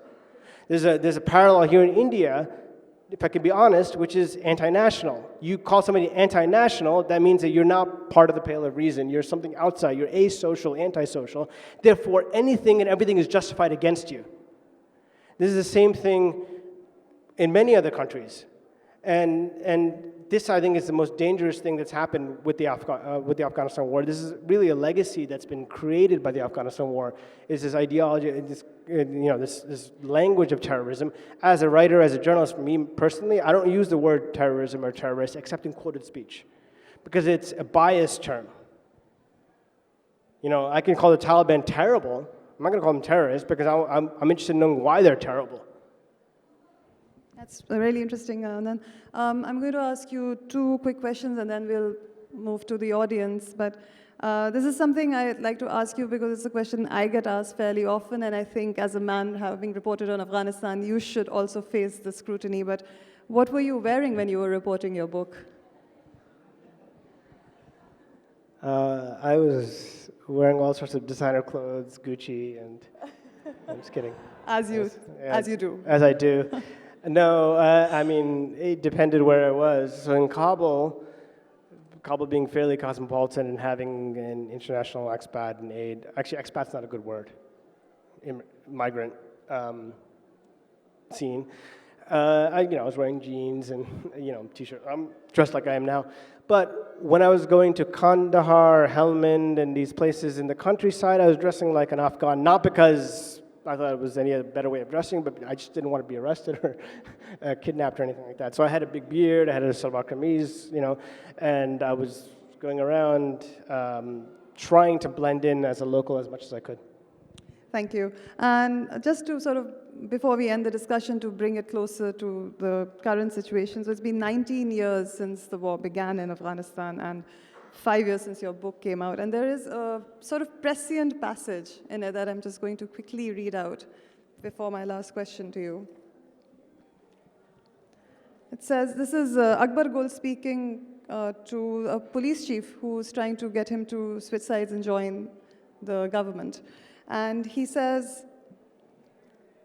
There's a parallel here in India, if I can be honest, which is anti-national. You call somebody anti-national, that means that you're not part of the pale of reason. You're something outside. You're asocial, antisocial. Therefore, anything and everything is justified against you. This is the same thing in many other countries. And this, I think, is the most dangerous thing that's happened with the Afghanistan war. This is really a legacy that's been created by the Afghanistan war, is this ideology, this language of terrorism. As a writer, as a journalist, for me personally, I don't use the word terrorism or terrorist except in quoted speech, because it's a biased term. I can call the Taliban terrible. I'm not going to call them terrorists because I'm interested in knowing why they're terrible. That's really interesting, Anand. I'm going to ask you two quick questions and then we'll move to the audience. But this is something I'd like to ask you because it's a question I get asked fairly often, and I think as a man having reported on Afghanistan, you should also face the scrutiny. But what were you wearing when you were reporting your book? I was wearing all sorts of designer clothes, Gucci, and I'm just kidding. As you do. As I do. No, it depended where I was. So in Kabul being fairly cosmopolitan and having an international expat and aid, actually expat's not a good word, migrant scene. I was wearing jeans and, t-shirt. I'm dressed like I am now. But when I was going to Kandahar, Helmand, and these places in the countryside, I was dressing like an Afghan, not because I thought it was any other better way of dressing, but I just didn't want to be arrested or kidnapped or anything like that. So I had a big beard, I had a salwar kameez, and I was going around trying to blend in as a local as much as I could. Thank you. And just to sort of, before we end the discussion, to bring it closer to the current situation. So it's been 19 years since the war began in Afghanistan and 5 years since your book came out. And there is a sort of prescient passage in it that I'm just going to quickly read out before my last question to you. It says, this is Akbar Gul speaking to a police chief who's trying to get him to switch sides and join the government. And he says,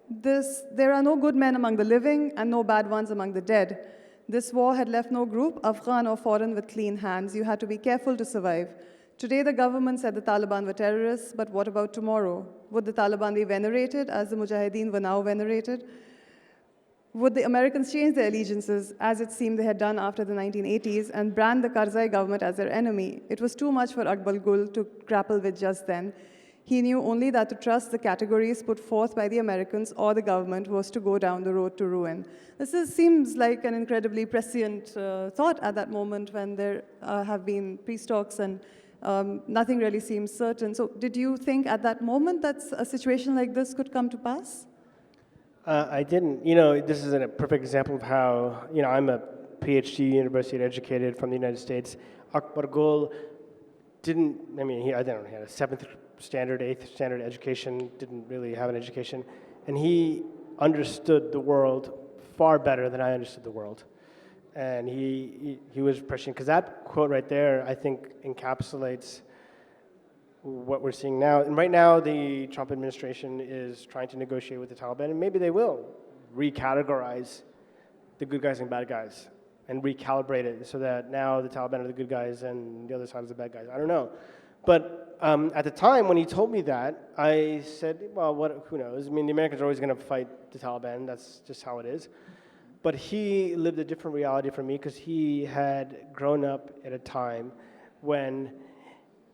There are no good men among the living and no bad ones among the dead. This war had left no group, Afghan or foreign, with clean hands. You had to be careful to survive. Today, the government said the Taliban were terrorists, but what about tomorrow? Would the Taliban be venerated as the Mujahideen were now venerated? Would the Americans change their allegiances, as it seemed they had done after the 1980s, and brand the Karzai government as their enemy? It was too much for Akbar Gul to grapple with just then. He knew only that to trust the categories put forth by the Americans or the government was to go down the road to ruin. Seems like an incredibly prescient thought at that moment when there have been peace talks and nothing really seems certain. So did you think at that moment that a situation like this could come to pass? I didn't. This is a perfect example of how, I'm a PhD, university educated from the United States. Akbar Gul didn't, he had a 7th standard, 8th standard education, didn't really have an education. And he understood the world far better than I understood the world. And he was prescient, because that quote right there, I think, encapsulates what we're seeing now. And right now, the Trump administration is trying to negotiate with the Taliban, and maybe they will recategorize the good guys and bad guys and recalibrate it so that now the Taliban are the good guys and the other side is the bad guys. I don't know. But at the time when he told me that, I said, well, who knows? The Americans are always going to fight the Taliban. That's just how it is. But he lived a different reality from me, because he had grown up at a time when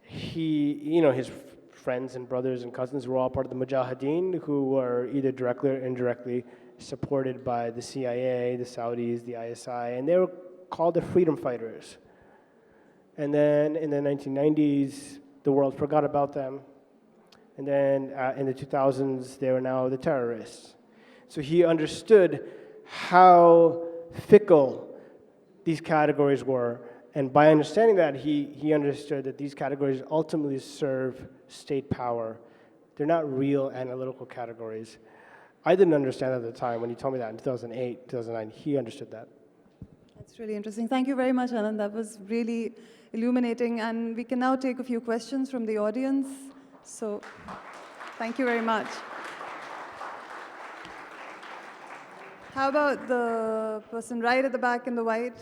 his friends and brothers and cousins were all part of the Mujahideen, who were either directly or indirectly supported by the CIA, the Saudis, the ISI, and they were called the freedom fighters. And then in the 1990s, the world forgot about them. And then in the 2000s, they were now the terrorists. So he understood how fickle these categories were. And by understanding that, he understood that these categories ultimately serve state power. They're not real analytical categories. I didn't understand at the time. When he told me that in 2008, 2009, he understood that. That's really interesting. Thank you very much, Anand. That was really illuminating. And we can now take a few questions from the audience. So thank you very much. How about the person right at the back in the white?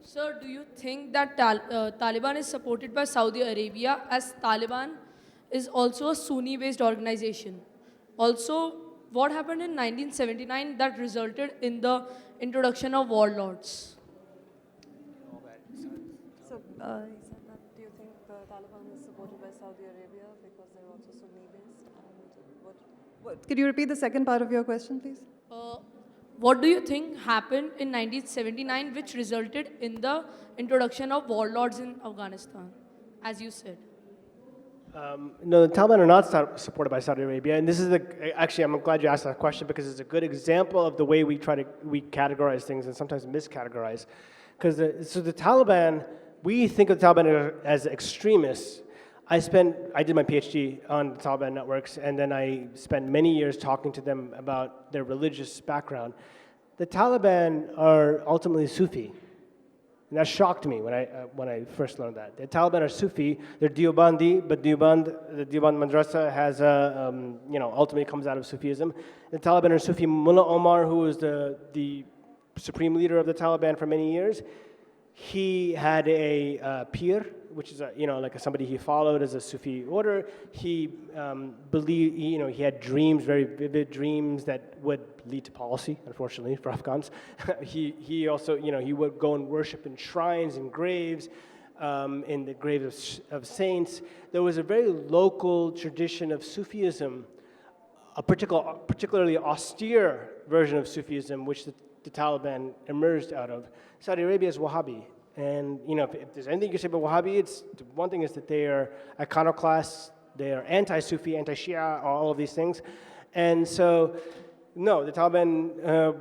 Sir, do you think that Taliban is supported by Saudi Arabia, as Taliban is also a Sunni-based organization? Also, what happened in 1979 that resulted in the introduction of warlords? So, he said that, do you think the Taliban is supported by Saudi Arabia because they're also Sunni-based? And could you repeat the second part of your question, please? What do you think happened in 1979 which resulted in the introduction of warlords in Afghanistan, as you said? No, the Taliban are not supported by Saudi Arabia, and this is actually, I'm glad you asked that question, because it's a good example of the way we categorize things and sometimes miscategorize. Because the Taliban, we think of the Taliban as extremists. I did my PhD on the Taliban networks, and then I spent many years talking to them about their religious background. The Taliban are ultimately Sufi, and that shocked me when I first learned that. The Taliban are Sufi, they're Deobandi, but the Deoband Madrasa has ultimately comes out of Sufism. The Taliban are Sufi. Mullah Omar, who was the supreme leader of the Taliban for many years, he had a pir, which is like somebody he followed as a Sufi order. He believed, he had dreams, very vivid dreams that would lead to policy, unfortunately, for Afghans. he also, he would go and worship in shrines and graves, in the graves of saints. There was a very local tradition of Sufism, a particularly austere version of Sufism, which the Taliban emerged out of. Saudi Arabia is Wahhabi. And if there's anything you can say about Wahhabi, one thing is that they are iconoclasts, they are anti-Sufi, anti-Shia, all of these things. And so, no, the Taliban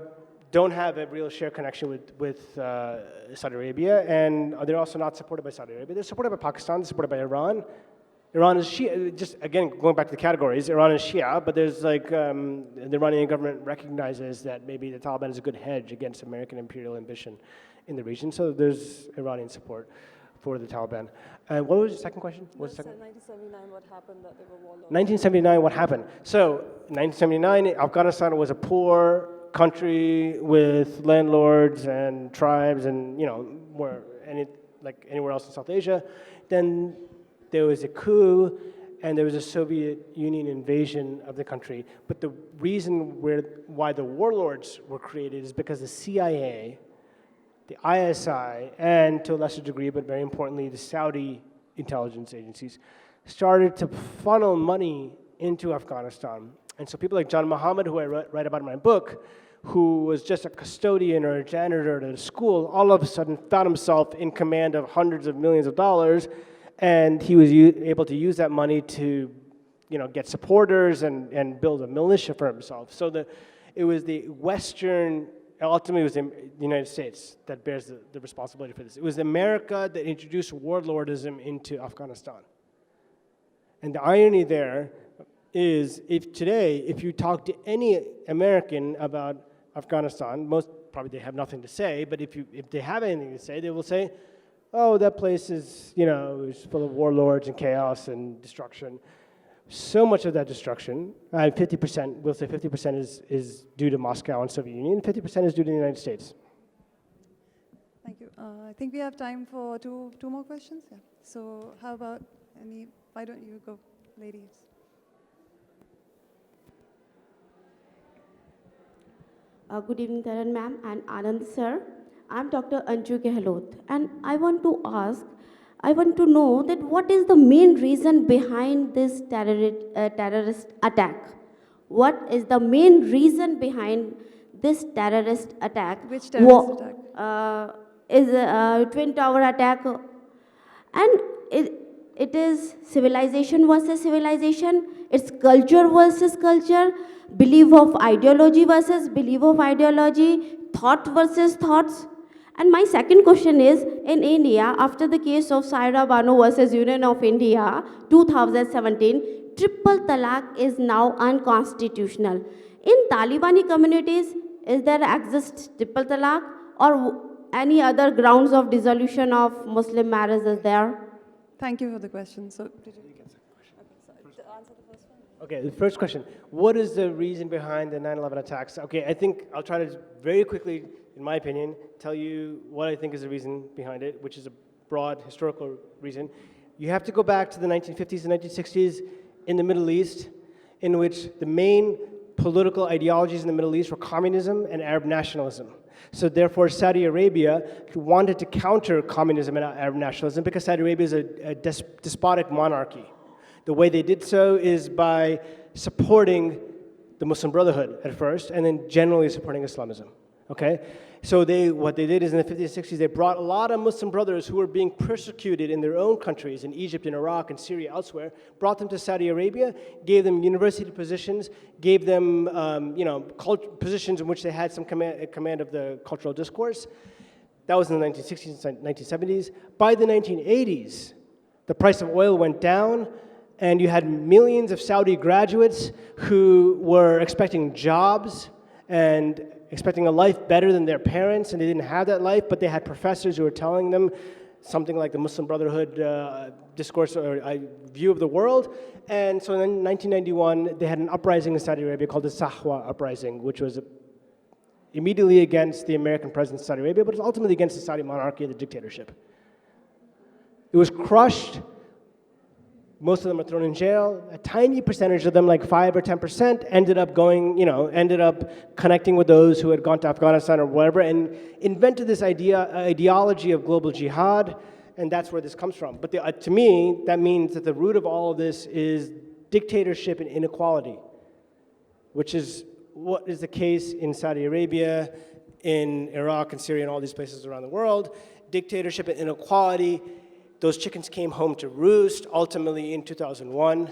don't have a real shared connection with Saudi Arabia, and they're also not supported by Saudi Arabia. They're supported by Pakistan, they're supported by Iran. Iran is Shia, just again, going back to the categories, Iran is Shia, but there's the Iranian government recognizes that maybe the Taliban is a good hedge against American imperial ambition in the region. So there's Iranian support for the Taliban. And what was your second question? What was the second? 1979, what happened that they were warlords? 1979, what happened? So, 1979, Afghanistan was a poor country with landlords and tribes, and like anywhere else in South Asia. Then there was a coup, and there was a Soviet Union invasion of the country. But the reason why the warlords were created is because the CIA, the ISI, and to a lesser degree, but very importantly, the Saudi intelligence agencies, started to funnel money into Afghanistan. And so people like John Muhammad, who I write about in my book, who was just a custodian or a janitor at a school, all of a sudden found himself in command of hundreds of millions of dollars, and he was able to use that money to get supporters and build a militia for himself. So it was the Western, ultimately it was the United States that bears the responsibility for this. It was America that introduced warlordism into Afghanistan. And the irony there is, if you talk to any American about Afghanistan, most probably they have nothing to say, but if they have anything to say, they will say, oh, that place is, is full of warlords and chaos and destruction. So much of that destruction, 50%, we'll say 50% is due to Moscow and Soviet Union, 50% is due to the United States. Thank you. I think we have time for two more questions. Yeah. So how about why don't you go, ladies? Good evening, Taran ma'am and Anand sir. I'm Dr. Anju Gehlot, and I want to know that what is the main reason behind this terrorist attack? What is the main reason behind this terrorist attack? Which terrorist attack? Is a Twin Tower attack, and it is civilization versus civilization, it's culture versus culture, belief of ideology versus belief of ideology, thought versus thoughts. And my second question is, in India, after the case of Saira Banu versus Union of India, 2017, triple talaq is now unconstitutional. In Talibani communities, is there exist triple talaq or any other grounds of dissolution of Muslim marriage is there? Thank you for the question. So, did you get the question? Okay, sorry. To answer the first one. Okay, the first question. What is the reason behind the 9/11 attacks? Okay, I think I'll try to very quickly, in my opinion, tell you what I think is the reason behind it, which is a broad historical reason. You have to go back to the 1950s and 1960s in the Middle East, in which the main political ideologies in the Middle East were communism and Arab nationalism. So therefore, Saudi Arabia wanted to counter communism and Arab nationalism because Saudi Arabia is a despotic monarchy. The way they did so is by supporting the Muslim Brotherhood at first, and then generally supporting Islamism. Okay? So what they did is in the 50s and 60s, they brought a lot of Muslim brothers who were being persecuted in their own countries, in Egypt, in Iraq, and Syria, elsewhere, brought them to Saudi Arabia, gave them university positions, gave them positions in which they had some command of the cultural discourse. That was in the 1960s and 1970s. By the 1980s, the price of oil went down, and you had millions of Saudi graduates who were expecting jobs and expecting a life better than their parents, and they didn't have that life, but they had professors who were telling them something like the Muslim Brotherhood discourse or view of the world. And so in 1991, they had an uprising in Saudi Arabia called the Sahwa Uprising, which was immediately against the American presence in Saudi Arabia, but it was ultimately against the Saudi monarchy and the dictatorship. It was crushed. Most of them were thrown in jail. A tiny percentage of them, like 5 or 10%, ended up connecting with those who had gone to Afghanistan or whatever, and invented this ideology of global jihad, and that's where this comes from. But to me, that means that the root of all of this is dictatorship and inequality, which is what is the case in Saudi Arabia, in Iraq and Syria, and all these places around the world. Dictatorship and inequality. Those chickens came home to roost, ultimately in 2001,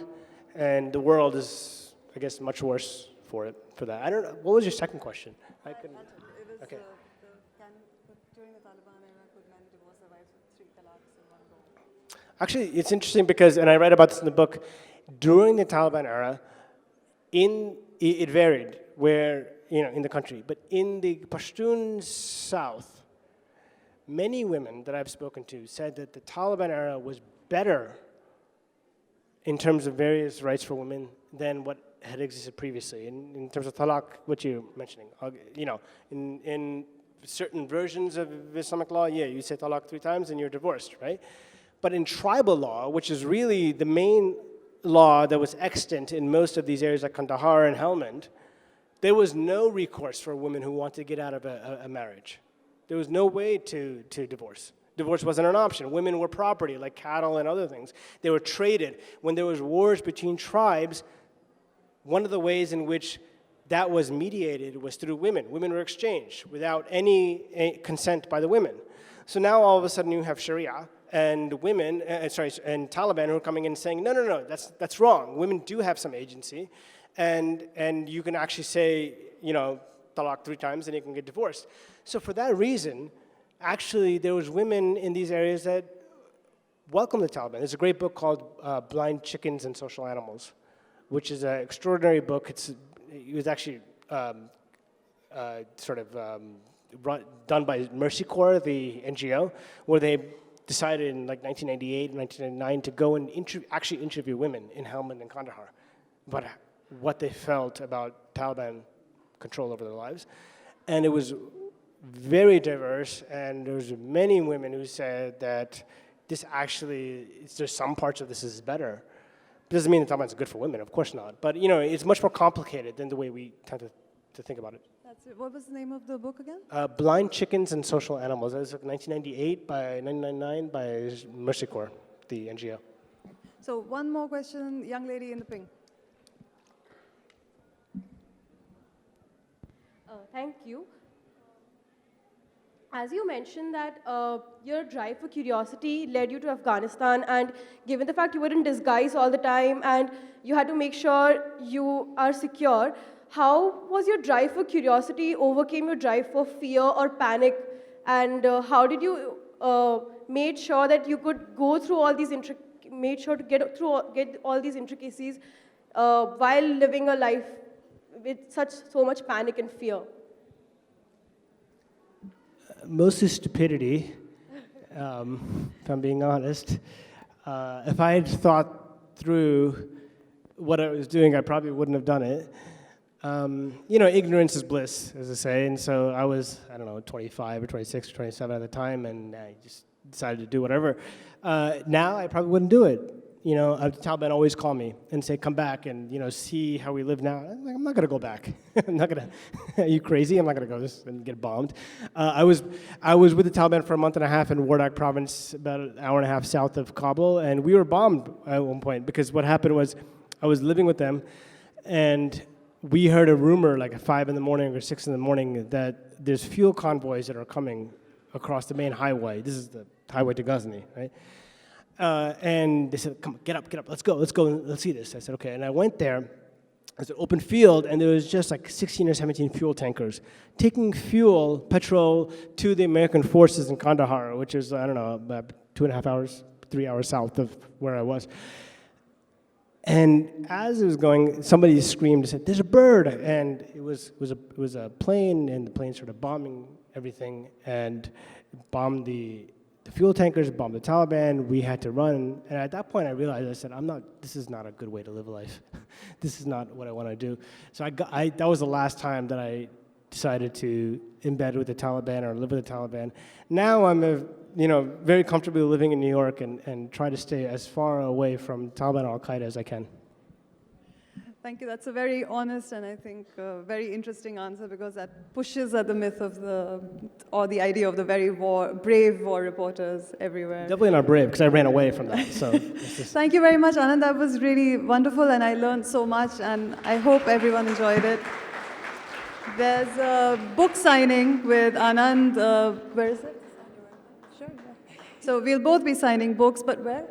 and the world is, I guess, much worse for that. I don't know. What was your second question? It was okay. During the Taliban era, could men divorce their wives with 3 talaqs in one go? Actually, it's interesting because, and I write about this in the book, during the Taliban era, it varied where, in the country, but in the Pashtun South, many women that I've spoken to said that the Taliban era was better in terms of various rights for women than what had existed previously. In terms of talaq, what you're mentioning, in certain versions of Islamic law, yeah, you say talaq 3 times and you're divorced, right? But in tribal law, which is really the main law that was extant in most of these areas like Kandahar and Helmand, there was no recourse for women who wanted to get out of a marriage. There was no way to divorce. Divorce wasn't an option. Women were property, like cattle and other things. They were traded. When there was wars between tribes, one of the ways in which that was mediated was through women. Women were exchanged without any consent by the women. So now all of a sudden you have Sharia and women, and Taliban who are coming in saying, no, that's wrong. Women do have some agency, and you can actually say, talaq 3 times and you can get divorced. So for that reason, actually there was women in these areas that welcomed the Taliban. There's a great book called Blind Chickens and Social Animals, which is an extraordinary book. It was actually done by Mercy Corps, the NGO, where they decided in like 1998 and 1999 to go and actually interview women in Helmand and Kandahar about what they felt about Taliban control over their lives. And it was very diverse, and there was many women who said that this actually, there's some parts of this is better. It doesn't mean the Taliban is good for women, of course not. But it's much more complicated than the way we tend to think about it. That's it. What was the name of the book again? Blind Chickens and Social Animals. That was 1998 by 1999 by Mercy Corps, the NGO. So one more question, young lady in the pink. Thank you. As you mentioned that your drive for curiosity led you to Afghanistan, and given the fact you were in disguise all the time and you had to make sure you are secure, how was your drive for curiosity overcame your drive for fear or panic, and how did you made sure that you could go through all these get all these intricacies while living a life with so much panic and fear? Mostly stupidity, if I'm being honest. If I had thought through what I was doing, I probably wouldn't have done it. Ignorance is bliss, as I say, and so I was, 25 or 26 or 27 at the time, and I just decided to do whatever. Now, I probably wouldn't do it. The Taliban always call me and say, come back and, see how we live now. I'm not going to go back. I'm not going to, are you crazy? I'm not going to go and get bombed. I was with the Taliban for a month and a half in Wardak province, about an hour and a half south of Kabul, and we were bombed at one point because what happened was I was living with them, and we heard a rumor like at 5 in the morning or 6 in the morning that there's fuel convoys that are coming across the main highway. This is the highway to Ghazni, right? And they said, come on, get up, let's go, let's see this. I said, okay, and I went there. It's an open field, and there was just like 16 or 17 fuel tankers taking petrol to the American forces in Kandahar, which is, about 2.5 hours, 3 hours south of where I was. And as it was going, somebody screamed and said, there's a bird, and it was a plane, and the plane started bombing everything, and bombed the fuel tankers, bombed the Taliban. We had to run, and at that point I realized, I said, this is not a good way to live life. This is not what I want to do. So that was the last time that I decided to embed with the Taliban or live with the Taliban. Now I'm very comfortably living in New York and try to stay as far away from Taliban and Al-Qaeda as I can. Thank you. That's a very honest and I think very interesting answer, because that pushes at the myth of the idea of the very brave war reporters everywhere. Definitely not brave, because I ran away from that. So Thank you very much, Anand. That was really wonderful, and I learned so much, and I hope everyone enjoyed it. There's a book signing with Anand. Where is it? Sure. Yeah. So we'll both be signing books, but where?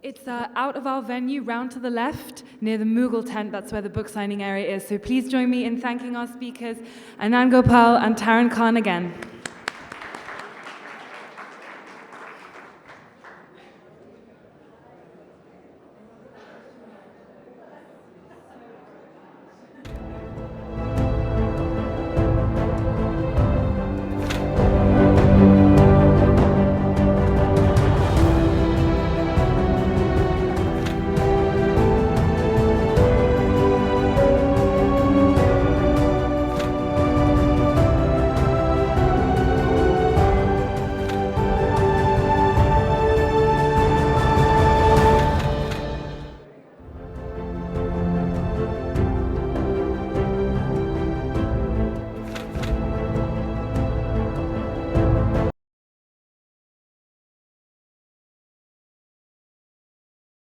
It's out of our venue, round to the left, near the Mughal tent. That's where the book signing area is. So please join me in thanking our speakers, Anand Gopal and Taran Khan again.